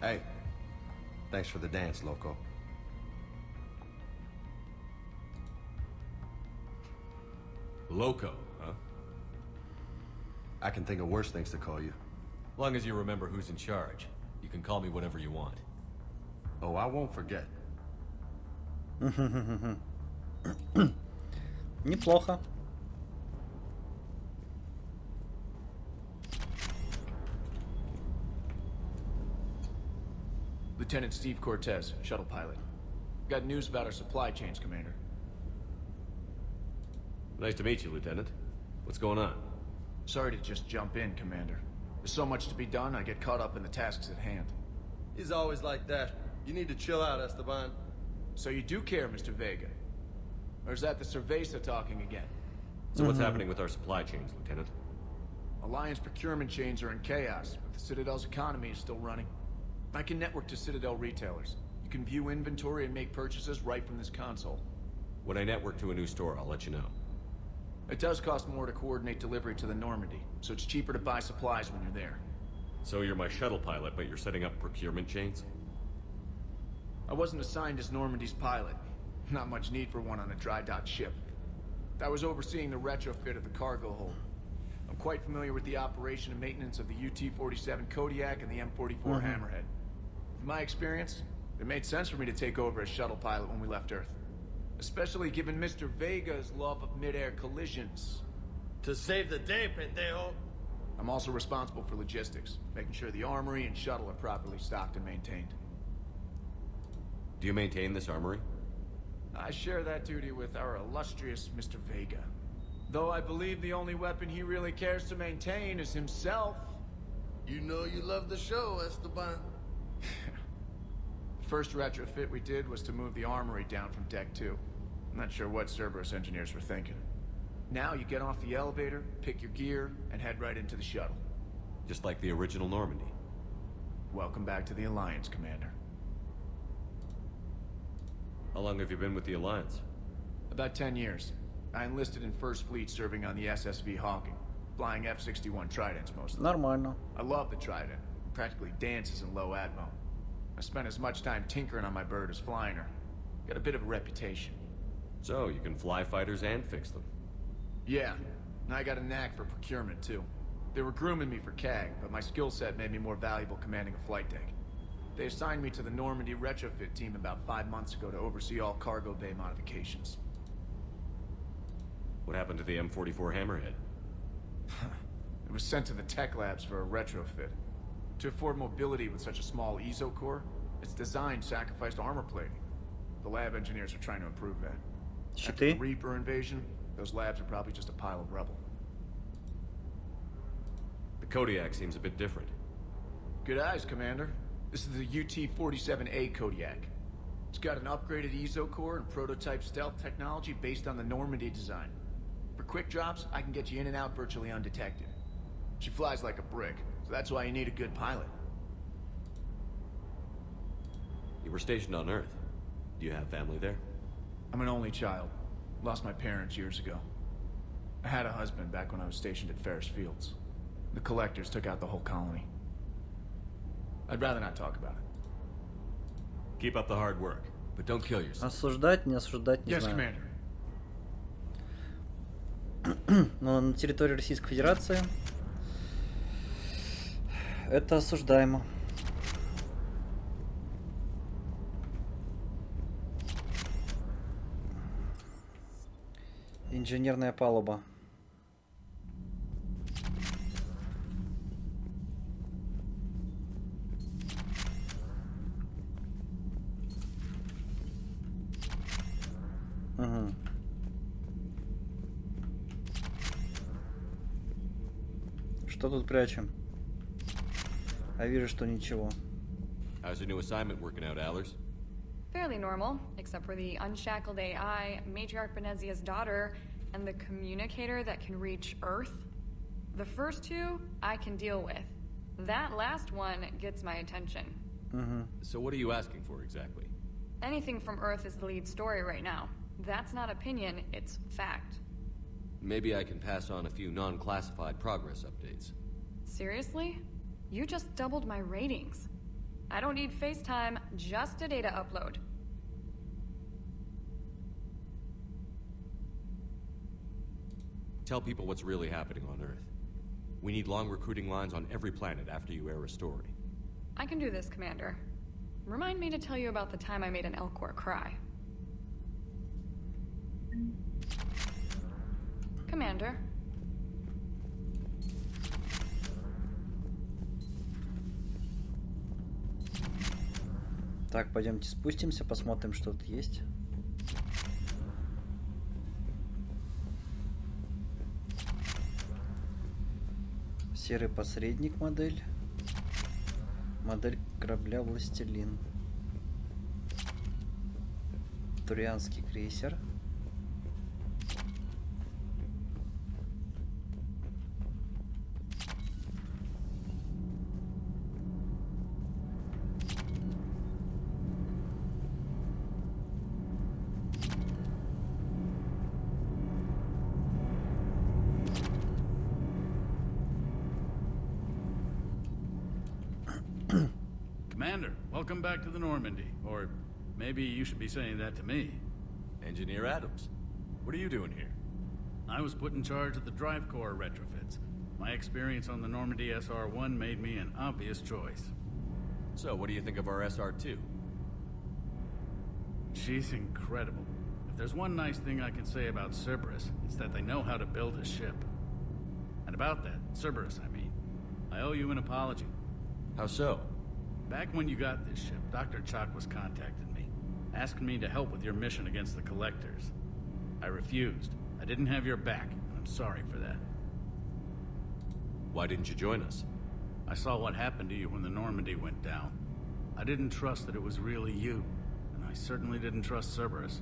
Hey, thanks for the dance, loco. Loco, huh? I can think of worse things to call you. Long as you remember who's in charge, you can call me whatever you want. Oh, I won't forget. Неплохо. Lieutenant Steve Cortez, shuttle pilot. Got news about our supply chains, Commander. Nice to meet you, Lieutenant. What's going on? Sorry to just jump in, Commander. There's so much to be done, I get caught up in the tasks at hand. He's always like that. You need to chill out, Esteban. So you do care, Mr. Vega? Or is that the Cerveza talking again? So what's happening with our supply chains, Lieutenant? Alliance procurement chains are in chaos, but the Citadel's economy is still running. I can network to Citadel retailers. You can view inventory and make purchases right from this console. When I network to a new store, I'll let you know. It does cost more to coordinate delivery to the Normandy, so it's cheaper to buy supplies when you're there. So you're my shuttle pilot, but you're setting up procurement chains? I wasn't assigned as Normandy's pilot. Not much need for one on a dry dock ship. I was overseeing the retrofit of the cargo hold. I'm quite familiar with the operation and maintenance of the UT-47 Kodiak and the M44 Hammerhead. In my experience, it made sense for me to take over as shuttle pilot when we left Earth. Especially given Mr. Vega's love of mid-air collisions. To save the day, pendejo. I'm also responsible for logistics, making sure the armory and shuttle are properly stocked and maintained. Do you maintain this armory? I share that duty with our illustrious Mr. Vega. Though I believe the only weapon he really cares to maintain is himself. You know you love the show, Esteban. The first retrofit we did was to move the armory down from Deck 2. I'm not sure what Cerberus engineers were thinking. Now you get off the elevator, pick your gear, and head right into the shuttle. Just like the original Normandy. Welcome back to the Alliance, Commander. How long have you been with the Alliance? About 10 years. I enlisted in First Fleet serving on the SSV Hawking, flying F-61 Tridents mostly. Нормально. I love the Trident. It practically dances in low atmo. I spent as much time tinkering on my bird as flying her. Got a bit of a reputation. So, you can fly fighters and fix them. Yeah, and I got a knack for procurement too. They were grooming me for CAG, but my skill set made me more valuable commanding a flight deck. They assigned me to the Normandy retrofit team about 5 months ago to oversee all cargo bay modifications. What happened to the M44 Hammerhead? It was sent to the tech labs for a retrofit. To afford mobility with such a small ESO core, its design sacrificed armor plating. The lab engineers are trying to improve that. After the Reaper invasion, those labs are probably just a pile of rubble. The Kodiak seems a bit different. Good eyes, Commander. This is the UT-47A Kodiak. It's got an upgraded ESO core and prototype stealth technology based on the Normandy design. For quick drops, I can get you in and out virtually undetected. She flies like a brick, so that's why you need a good pilot. You were stationed on Earth. Do you have family there? I'm an only child. Lost my parents years ago. I had a husband back when I was stationed at Ferris Fields. The collectors took out the whole colony. I'd rather not talk about it. Keep up the hard work, but don't kill yourself. Осуждать, не осуждать, не Yes, знаю. Commander. Но на территории Российской Федерации это осуждаемо. Инженерная палуба. Угу. Что тут прячем? А вижу, что ничего. How's your new assignment working out, Allers? Fairly normal, except for the unshackled AI, Matriarch Benezia's daughter, and the communicator that can reach Earth. The first two, I can deal with. That last one gets my attention. So what are you asking for exactly? Anything from Earth is the lead story right now. That's not opinion, it's fact. Maybe I can pass on a few non-classified progress updates. Seriously? You just doubled my ratings. I don't need FaceTime, just a data upload. Tell people what's really happening on Earth. We need long recruiting lines on every planet after you air a story. I can do this, Commander. Remind me to tell you about the time I made an Elcor cry. Commander. Так, пойдемте спустимся, посмотрим, что тут есть. Серый посредник модель. Модель корабля «Властелин». Турианский крейсер. Commander, welcome back to the Normandy. Or maybe you should be saying that to me. Engineer Adams, what are you doing here? I was put in charge of the drive core retrofits. My experience on the Normandy SR-1 made me an obvious choice. So, what do you think of our SR-2? She's incredible. If there's one nice thing I can say about Cerberus, it's that they know how to build a ship. And about that, Cerberus, I mean, I owe you an apology. How so? Back when you got this ship, Dr. Chalk was contacting me. asking me to help with your mission against the Collectors. I refused. I didn't have your back, and I'm sorry for that. Why didn't you join us? I saw what happened to you when the Normandy went down. I didn't trust that it was really you, and I certainly didn't trust Cerberus.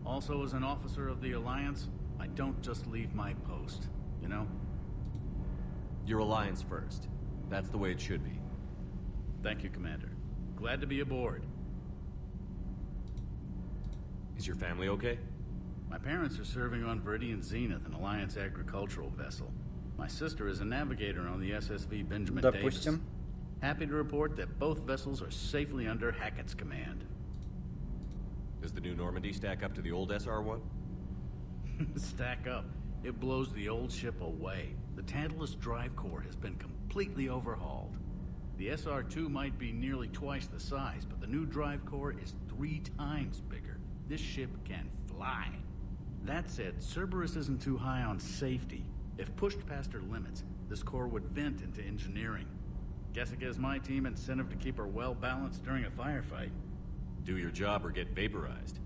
Also, as an officer of the Alliance, I don't just leave my post, you know? Your Alliance first. That's the way it should be. Thank you, Commander. Glad to be aboard. Is your family okay? My parents are serving on Viridian Zenith, an Alliance agricultural vessel. My sister is a navigator on the SSV Benjamin Davis. Допустим. Happy to report that both vessels are safely under Hackett's command. Does the new Normandy stack up to the old SR-1? Stack up. It blows the old ship away. The Tantalus drive core has been completely overhauled. The SR-2 might be nearly twice the size, but the new drive core is 3 times bigger. This ship can fly. That said, Cerberus isn't too high on safety. If pushed past her limits, this core would vent into engineering. Guess it gives my team incentive to keep her well-balanced during a firefight. Do your job or get vaporized.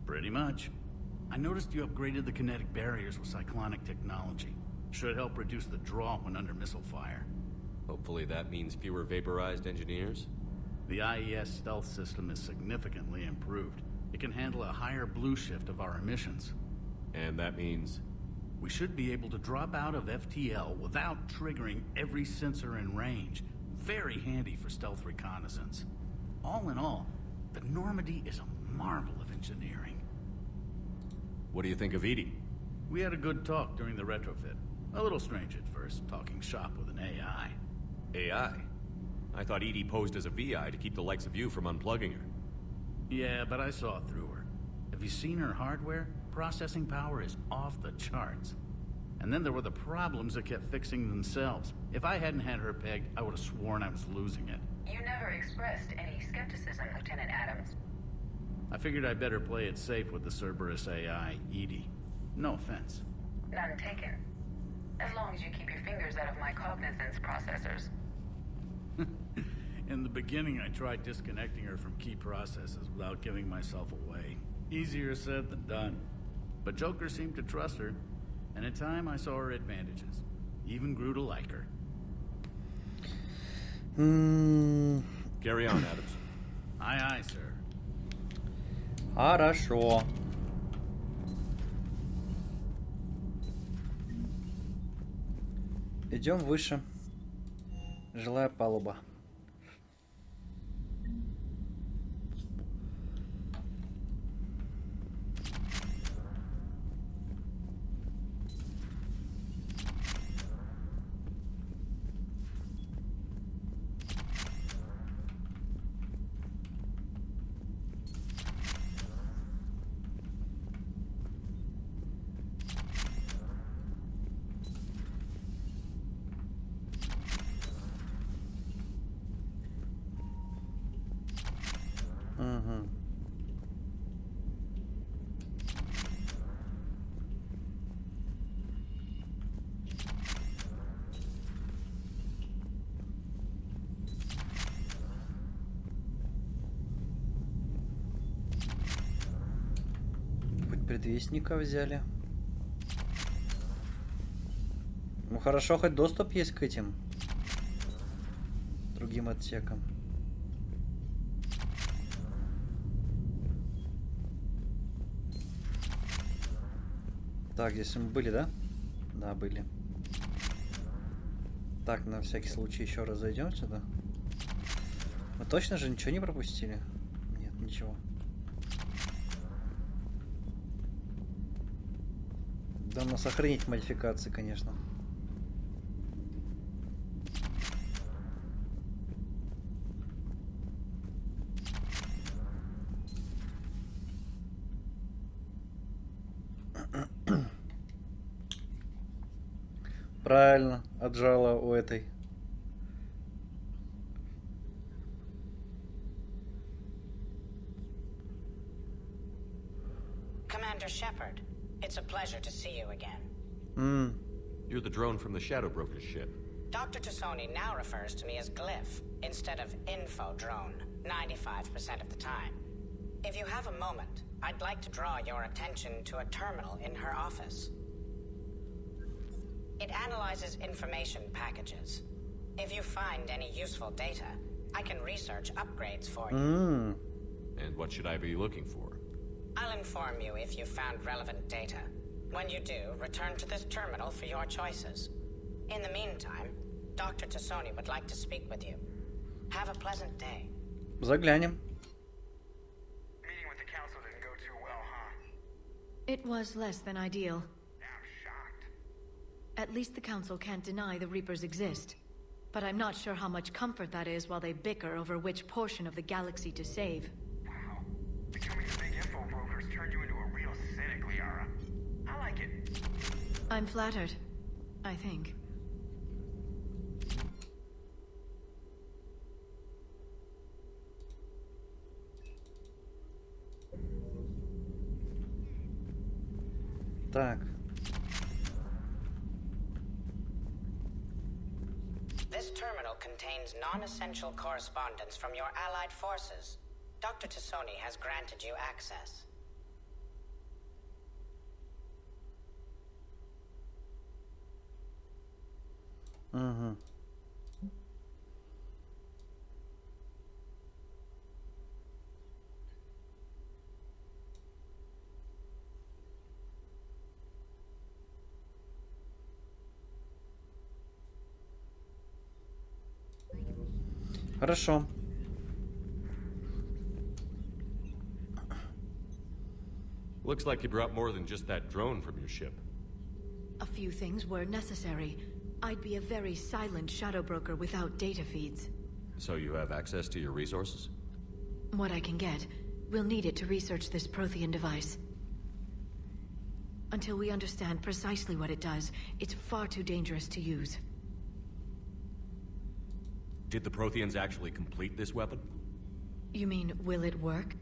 Pretty much. I noticed you upgraded the kinetic barriers with cyclonic technology. Should help reduce the draw when under missile fire. Hopefully that means fewer vaporized engineers? The IES stealth system is significantly improved. It can handle a higher blue shift of our emissions. And that means? We should be able to drop out of FTL without triggering every sensor in range. Very handy for stealth reconnaissance. All in all, the Normandy is a marvel of engineering. What do you think of Edie? We had a good talk during the retrofit. A little strange at first, talking shop with an AI. AI? I thought Edie posed as a VI to keep the likes of you from unplugging her. Yeah, but I saw through her. Have you seen her hardware? Processing power is off the charts. And then there were the problems that kept fixing themselves. If I hadn't had her pegged, I would have sworn I was losing it. You never expressed any skepticism, Lieutenant Adams. I figured I'd better play it safe with the Cerberus AI, Edie. No offense. None taken. As long as you keep your fingers out of my cognizance processors. In the beginning, I tried disconnecting her from key processes without giving myself away. Easier said than done. But Joker seemed to trust her, and in time I saw her advantages. Even grew to like her. Carry on, Adams. Aye, aye, sir. Хорошо. Идем выше. Жилая палуба. Угу. Хоть предвестника взяли. Ну хорошо, хоть доступ есть к этим другим отсекам. Так, здесь мы были, да? Да, были. Так, на всякий случай еще раз зайдем сюда. Мы точно же ничего не пропустили? Нет, ничего. Да, у нас сохранить модификации, конечно. Правильно, отжала у этой. Commander Shepard, it's a pleasure to see you again. You're the drone from the Shadow Broker's ship. Dr. Tassoni now refers to me as Glyph instead of Info Drone 95% of the time. If you have a moment, I'd like to draw your attention to a terminal in her office. It analyzes information packages. If you find any useful data, I can research upgrades for you. And what should I be looking for? I'll inform you if you've found relevant data. When you do, return to this terminal for your choices. In the meantime, Dr. Tassoni would like to speak with you. Have a pleasant day. Заглянем. Meeting with the council didn't go too well, huh? It was less than ideal. At least the council can't deny the Reapers exist. But I'm not sure how much comfort that is while they bicker over which portion of the galaxy to save. Wow. Becoming a big info broker's turned you into a real cynic, Liara. I like it. I'm flattered, I think. Так. This terminal contains non-essential correspondence from your allied forces. Dr. Tassoni has granted you access. Угу. Хорошо. Looks like you brought more than just that drone from your ship. A few things were necessary. I'd be a very silent shadow broker without data feeds. So you have access to your resources? What I can get. We'll need it to research this Prothean device. Until we understand precisely what it does, it's far too dangerous to use. Did the Protheans actually complete this weapon? You mean, will it work?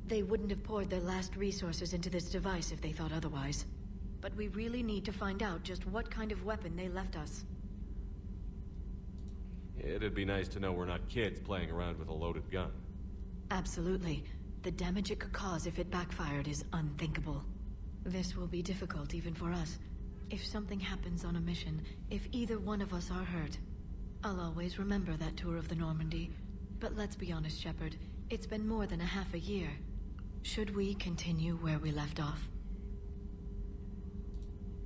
They wouldn't have poured their last resources into this device if they thought otherwise. But we really need to find out just what kind of weapon they left us. It'd be nice to know we're not kids playing around with a loaded gun. Absolutely. The damage it could cause if it backfired is unthinkable. This will be difficult even for us. If something happens on a mission, if either one of us are hurt, I'll always remember that tour of the Normandy. But let's be honest, Shepard. It's been more than a half a year. Should we continue where we left off?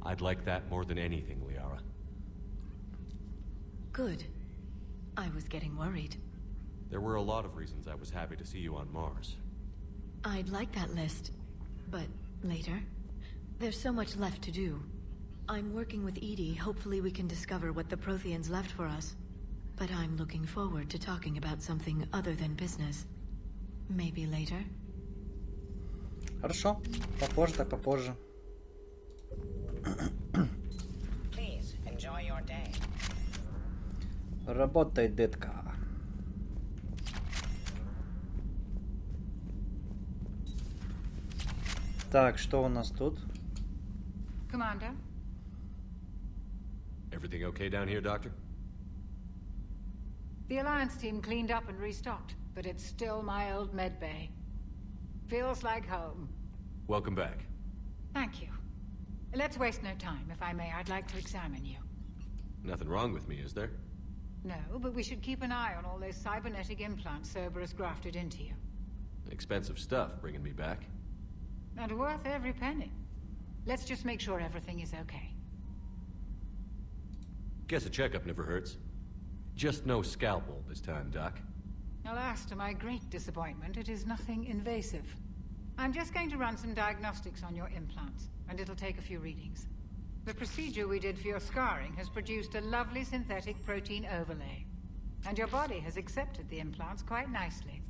I'd like that more than anything, Liara. Good. I was getting worried. There were a lot of reasons I was happy to see you on Mars. I'd like that list. But later? There's so much left to do. I'm working with EDI. Hopefully we can discover what the Protheans left for us. But I'm looking forward to talking about something other than business. Maybe later? Хорошо. Попозже, так попозже. Please enjoy your day. Работай, детка. Так, что у нас тут? Commander? Everything okay down here, Doctor? The Alliance team cleaned up and restocked, but it's still my old medbay. Feels like home. Welcome back. Thank you. Let's waste no time. If I may, I'd like to examine you. Nothing wrong with me, is there? No, but we should keep an eye on all those cybernetic implants Cerberus grafted into you. Expensive stuff bringing me back. And worth every penny. Let's just make sure everything is okay. Guess a checkup never hurts. Just no scalpel this time, Doc. Alas, to my great disappointment, it is nothing invasive. I'm just going to run some diagnostics on your implants, and it'll take a few readings. The procedure we did for your scarring has produced a lovely synthetic protein overlay. And your body has accepted the implants quite nicely.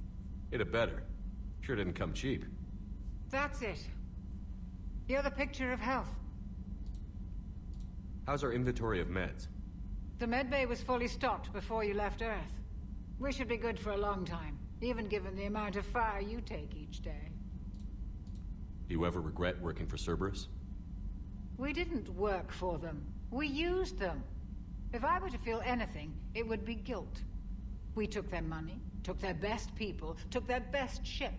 It had better. Sure didn't come cheap. That's it. You're the picture of health. How's our inventory of meds? The medbay was fully stocked before you left Earth. We should be good for a long time, even given the amount of fire you take each day. Do you ever regret working for Cerberus? We didn't work for them. We used them. If I were to feel anything, it would be guilt. We took their money, took their best people, took their best ship.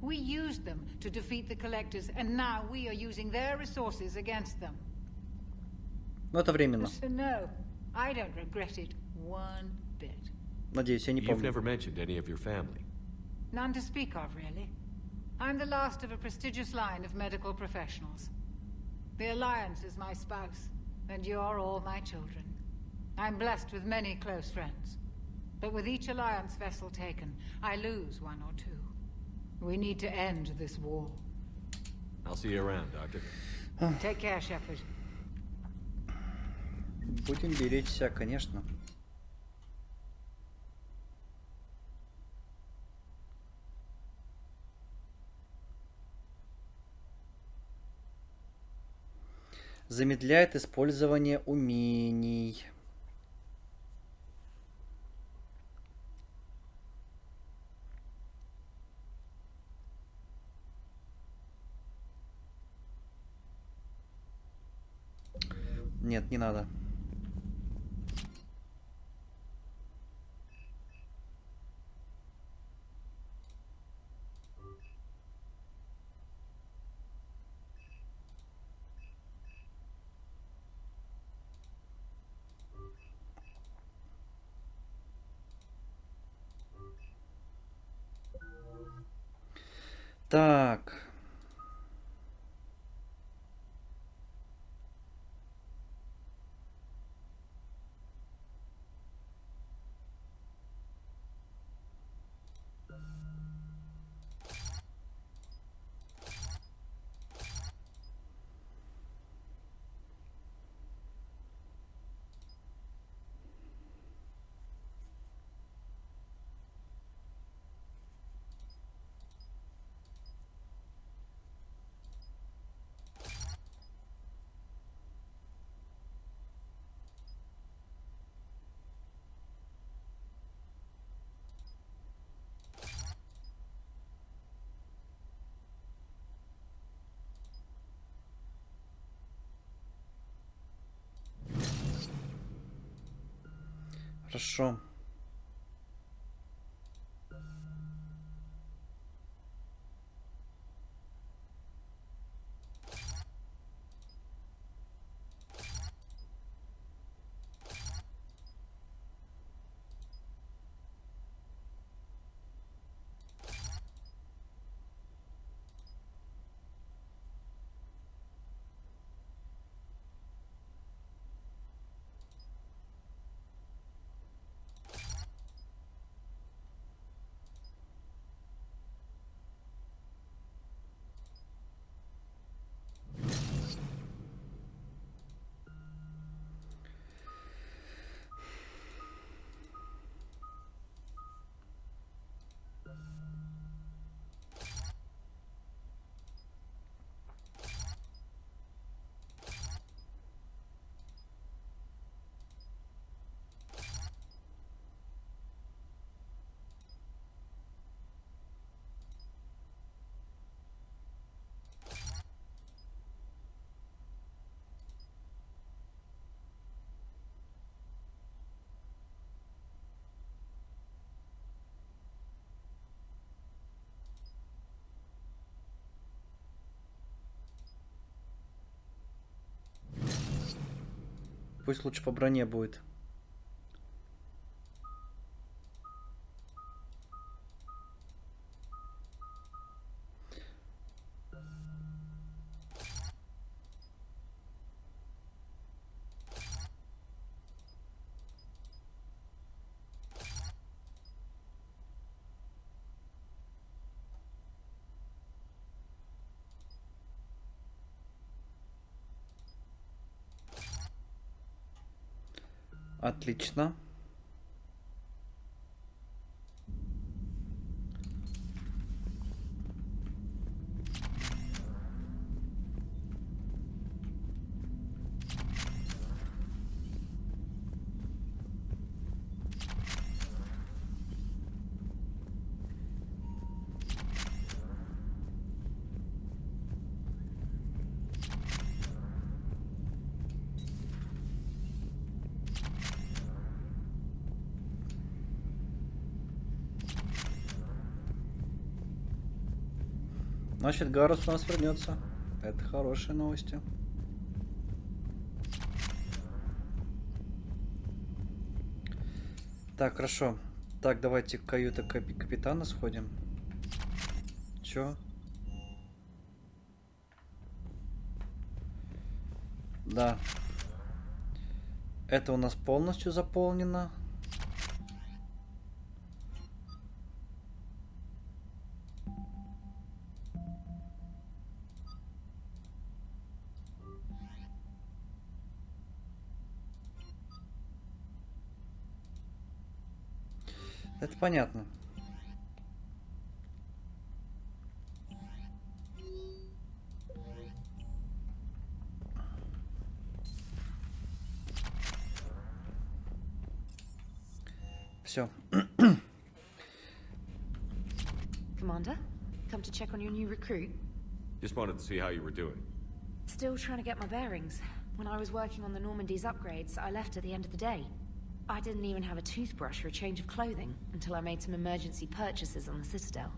We used them to defeat the Collectors, and now we are using their resources against them. Но это временно. So no, I don't regret it one bit. Надеюсь, я не You've помню. never mentioned any of your family. None to speak of, really. I'm the last of a prestigious line of medical professionals. The Alliance is my spouse, and you're all my children. I'm blessed with many close friends. But with each Alliance vessel taken, I lose one or two. We need to end this war. I'll see you around, Doctor. Take care, Shepard. Будем беречься, конечно. Замедляет использование умений. Нет, не надо. Так. Хорошо. Пусть лучше по броне будет. Отлично. Значит, Гарус у нас вернется. Это хорошие новости. Так, хорошо. Так, давайте к каюте капитана сходим. Чё? Да. Это у нас полностью заполнено. Это понятно. Все. Commander, come to check on your new recruit. Just wanted to see how you were doing. Still trying to get my bearings. When I was working on the Normandy's upgrades, I left at the end of the day. I didn't even have a toothbrush or a change of clothing until I made some emergency purchases on the Citadel.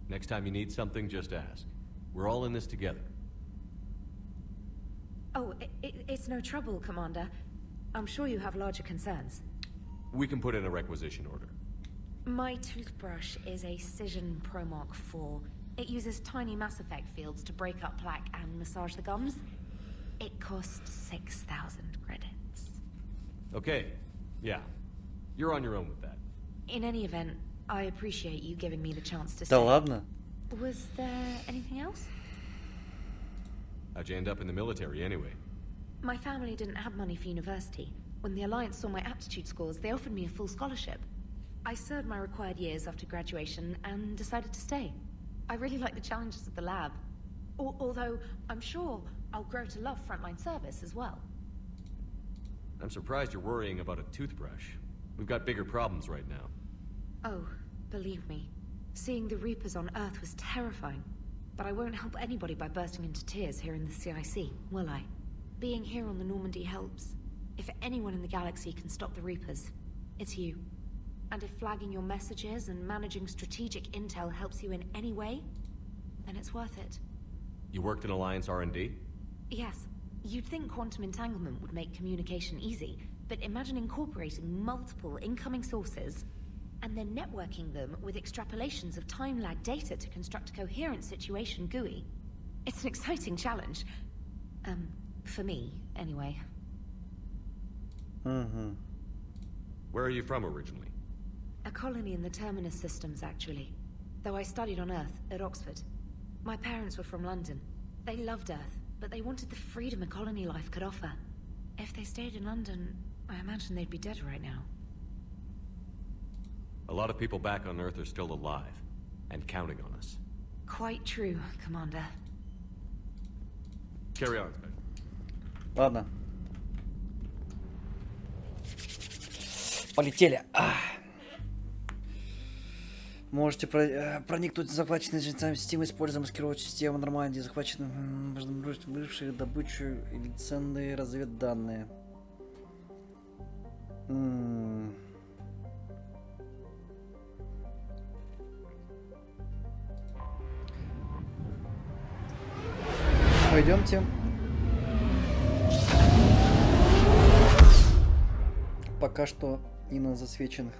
Next time you need something, just ask. We're all in this together. Oh, it's no trouble, Commander. I'm sure you have larger concerns. We can put in a requisition order. My toothbrush is a Cision Pro Mark IV. It uses tiny Mass Effect fields to break up plaque and massage the gums. It costs 6,000 credits. Okay. Yeah. You're on your own with that. In any event, I appreciate you giving me the chance to Да stay. ладно. Was there anything else? How'd you end up in the military anyway? My family didn't have money for university. When the Alliance saw my aptitude scores, they offered me a full scholarship. I served my required years after graduation and decided to stay. I really like the challenges of the lab. Although, I'm sure I'll grow to love frontline service as well. I'm surprised you're worrying about a toothbrush. We've got bigger problems right now. Oh, believe me. Seeing the Reapers on Earth was terrifying. But I won't help anybody by bursting into tears here in the CIC, will I? Being here on the Normandy helps. If anyone in the galaxy can stop the Reapers, it's you. And if flagging your messages and managing strategic intel helps you in any way, then it's worth it. You worked in Alliance R&D? Yes, you'd think quantum entanglement would make communication easy, but imagine incorporating multiple incoming sources and then networking them with extrapolations of time-lag data to construct a coherent situation GUI. It's an exciting challenge. For me, anyway. Mm-hmm. Where are you from originally? A colony in the Terminus systems, actually. Though I studied on Earth, at Oxford. My parents were from London. They loved Earth, but they wanted the freedom a colony life could offer. If they stayed in London, I imagine they'd be dead right now. A lot of people back on Earth are still alive, and counting on us. Quite true, Commander. Carry on, Spec. Ладно. Полетели. Можете проникнуть в захваченные жильцами системы, используя маскировочную систему Нормандии, захваченным бывших добычу или ценные разведданные. Пойдемте. Пока что не на засвеченных.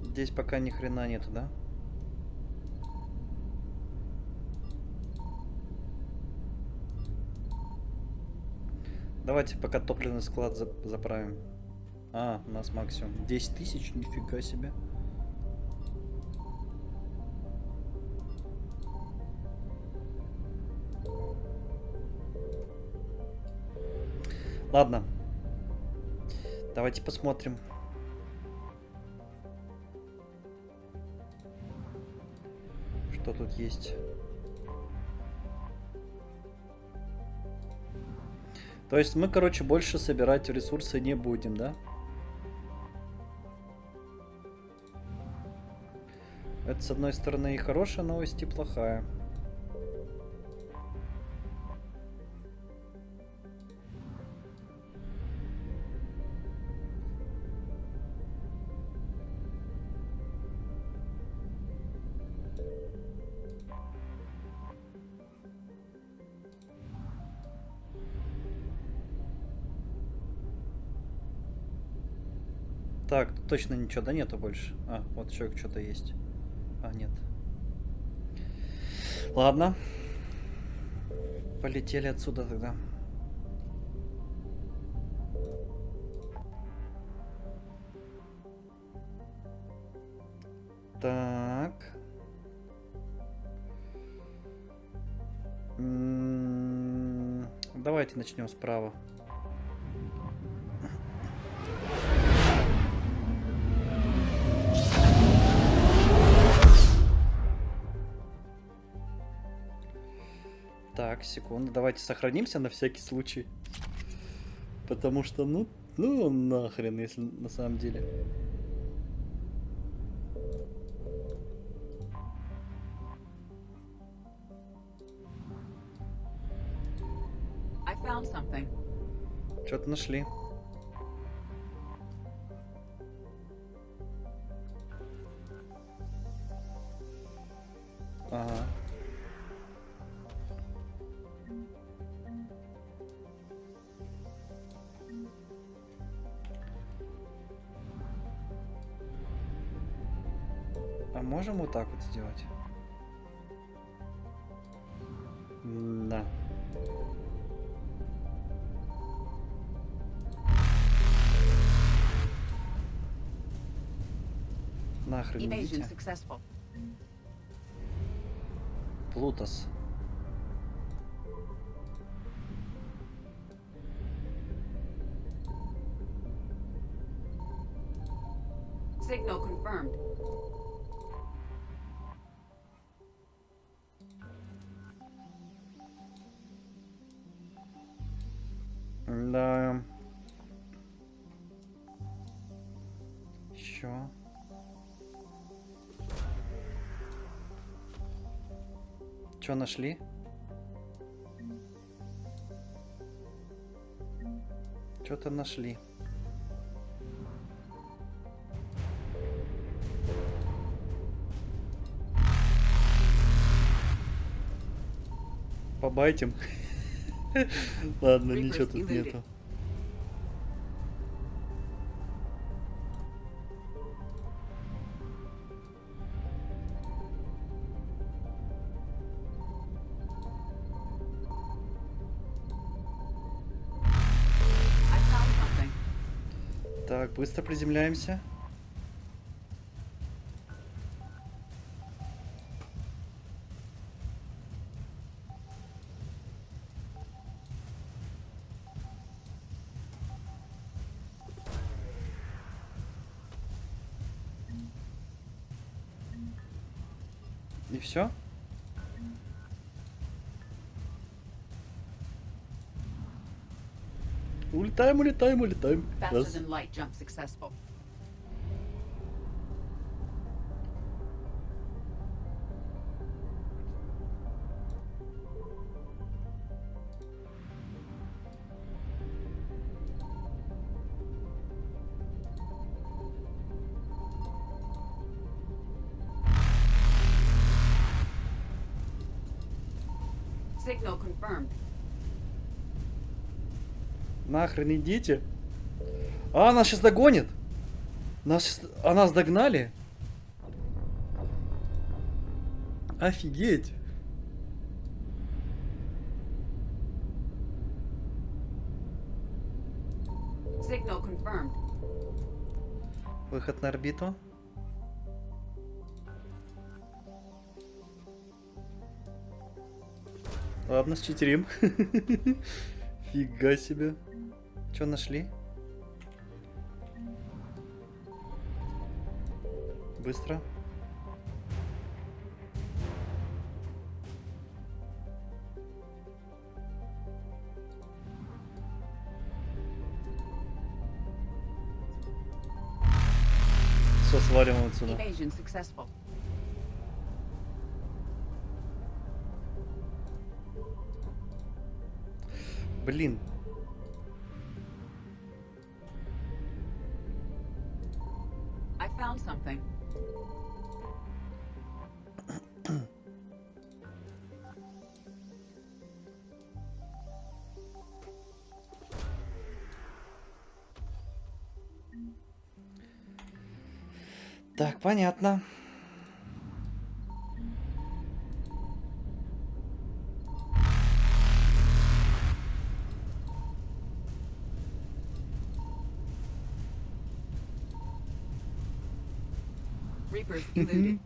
Здесь пока ни хрена нету, да? Давайте пока топливный склад заправим. А, у нас максимум 10 тысяч, нифига себе. Ладно. Давайте посмотрим. кто тут есть. То есть мы, короче, больше собирать ресурсы не будем, да? Это, с одной стороны, и хорошая новость, и плохая. Так, тут точно ничего, да, нету больше? А, вот еще что-то есть. А, нет. Ладно. Полетели отсюда тогда. Так. Давайте начнем справа. Так, секунду, давайте сохранимся на всякий случай. Потому что, ну нахрен, если на самом деле. Что-то нашли. Ага. А можем вот так вот сделать? Да. Нахрен идите. Плутос. Signal confirmed. Да. Еще. Что нашли? Что-то нашли. Побайтим. Ладно, ничего тут нету. Так, быстро приземляемся. И все? Улетаем, улетаем, улетаем. Раз. Signal confirmed. Нахрен идите. А, нас сейчас догонит. А нас догнали? Офигеть. Signal confirmed. Выход на орбиту. Ладно, считерим. Фига себе. Что нашли? Быстро. Все, свалим отсюда. Evasion successful. Блин. I found something. Так, понятно. Reapers eluded.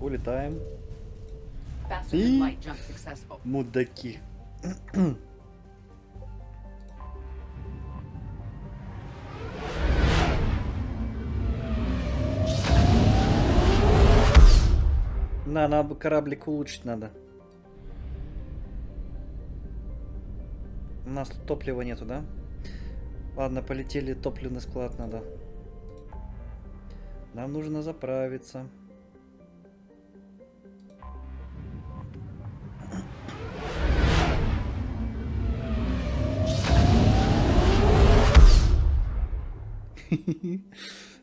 Улетаем. Faster than light jump successful. Мудаки. Надо бы кораблик улучшить надо. У нас тут топлива нету, да? Ладно, полетели, топливный склад надо. Нам нужно заправиться.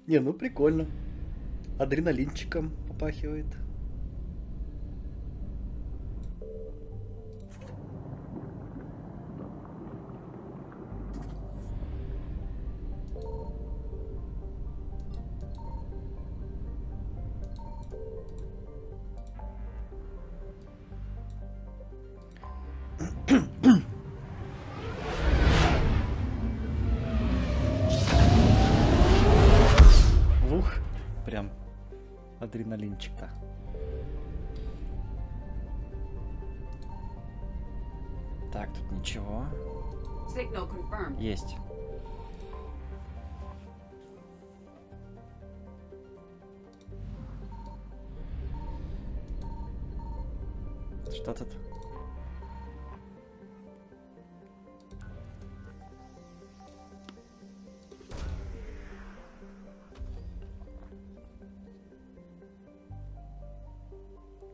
Не, ну прикольно. Адреналинчиком попахивает. Ух, прям адреналинчик-то. Так, тут ничего. Signal confirmed. Есть. Что тут?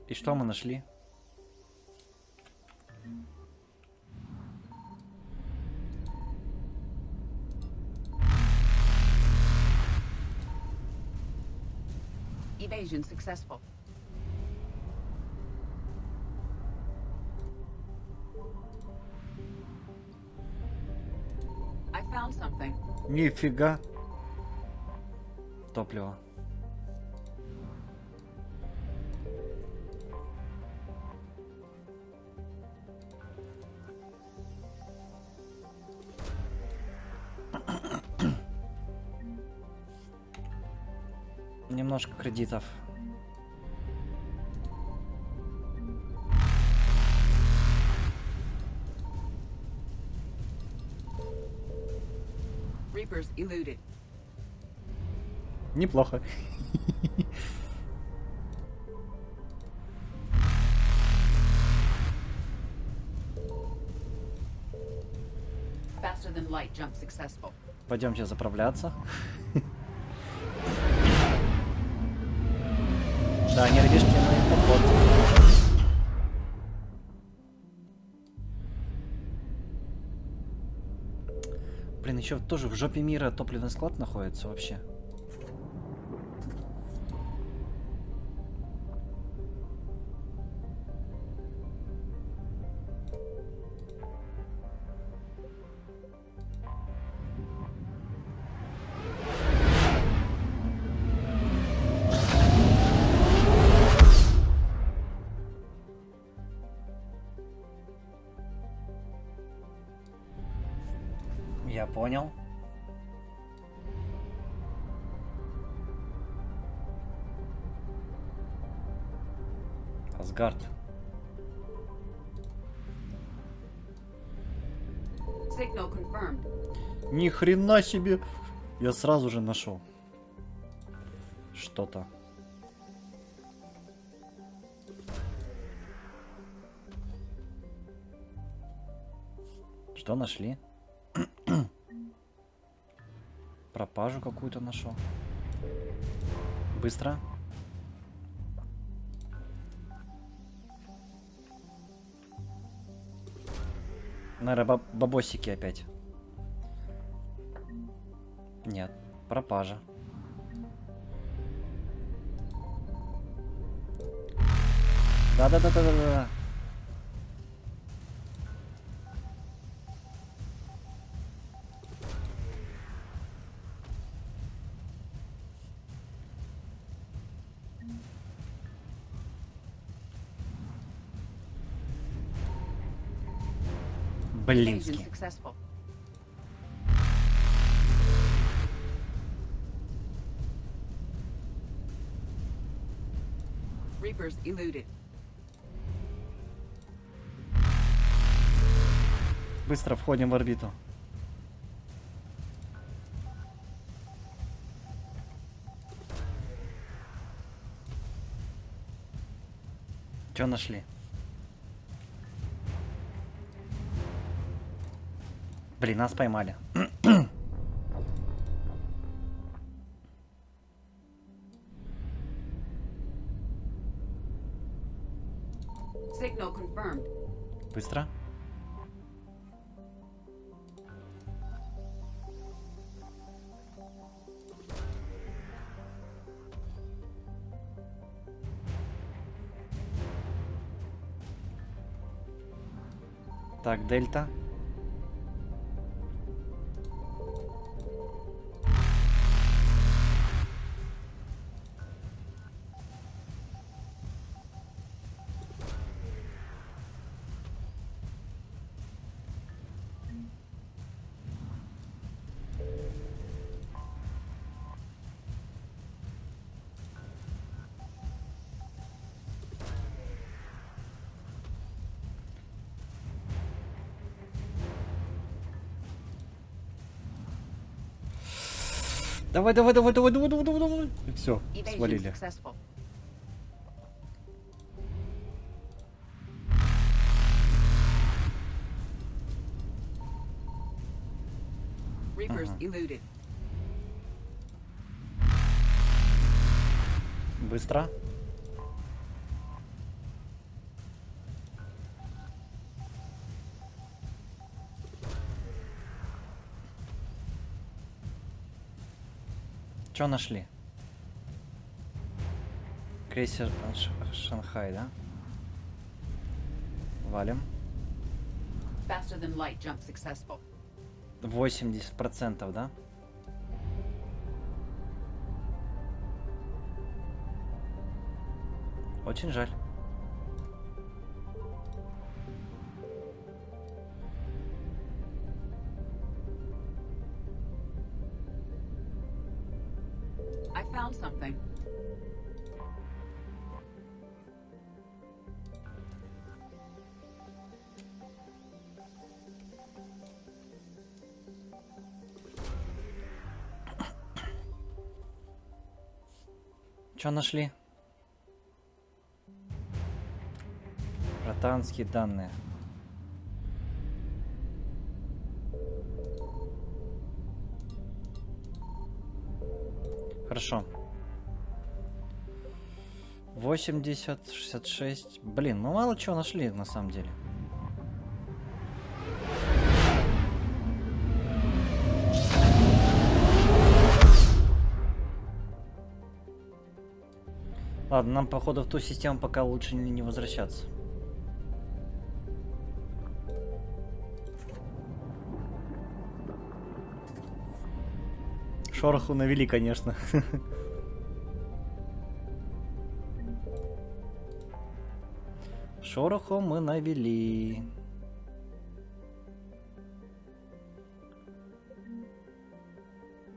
И что мы нашли? Evasion successful. I found something. Нифига. Топливо. Немножко кредитов. Reapers eluded. Неплохо. Faster than light jump successful. Пойдемте заправляться. Да, нервишки мои поход. Блин, еще тоже в жопе мира топливный склад находится вообще. Я понял. Асгард. Signal confirmed. Ни хрена себе! Я сразу же нашел что-то. Что нашли? Пропажу какую-то нашел. Быстро. Наверное, бабосики опять. Нет, пропажа. Да-да-да-да-да-да. Блински. Mission successful. Reapers eluded. Быстро входим в орбиту. Что нашли? Блин, нас поймали. Signal confirmed. Быстро. Так, Дельта. Давай, давай, давай, давай, давай, давай, давай, давай. Все, Evasion свалили. successful. Reapers eluded. Быстро. Что нашли? Крейсер Шанхай, да? Валим. Faster than light jump successful. 80%, да? Очень жаль. I found something. Что нашли? Ротанские данные. Хорошо. 80, 66. Блин, ну мало чего нашли на самом деле. Ладно, нам походу в ту систему пока лучше не возвращаться. Шороху навели, конечно. Шороху мы навели.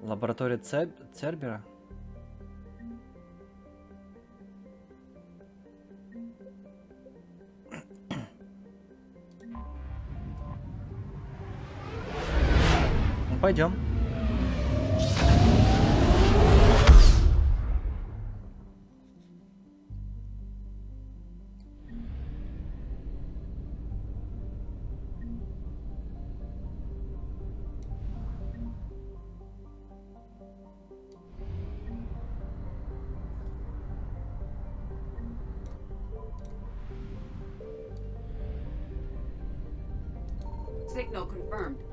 Лаборатория Цербера. Ну, пойдем. Signal confirmed.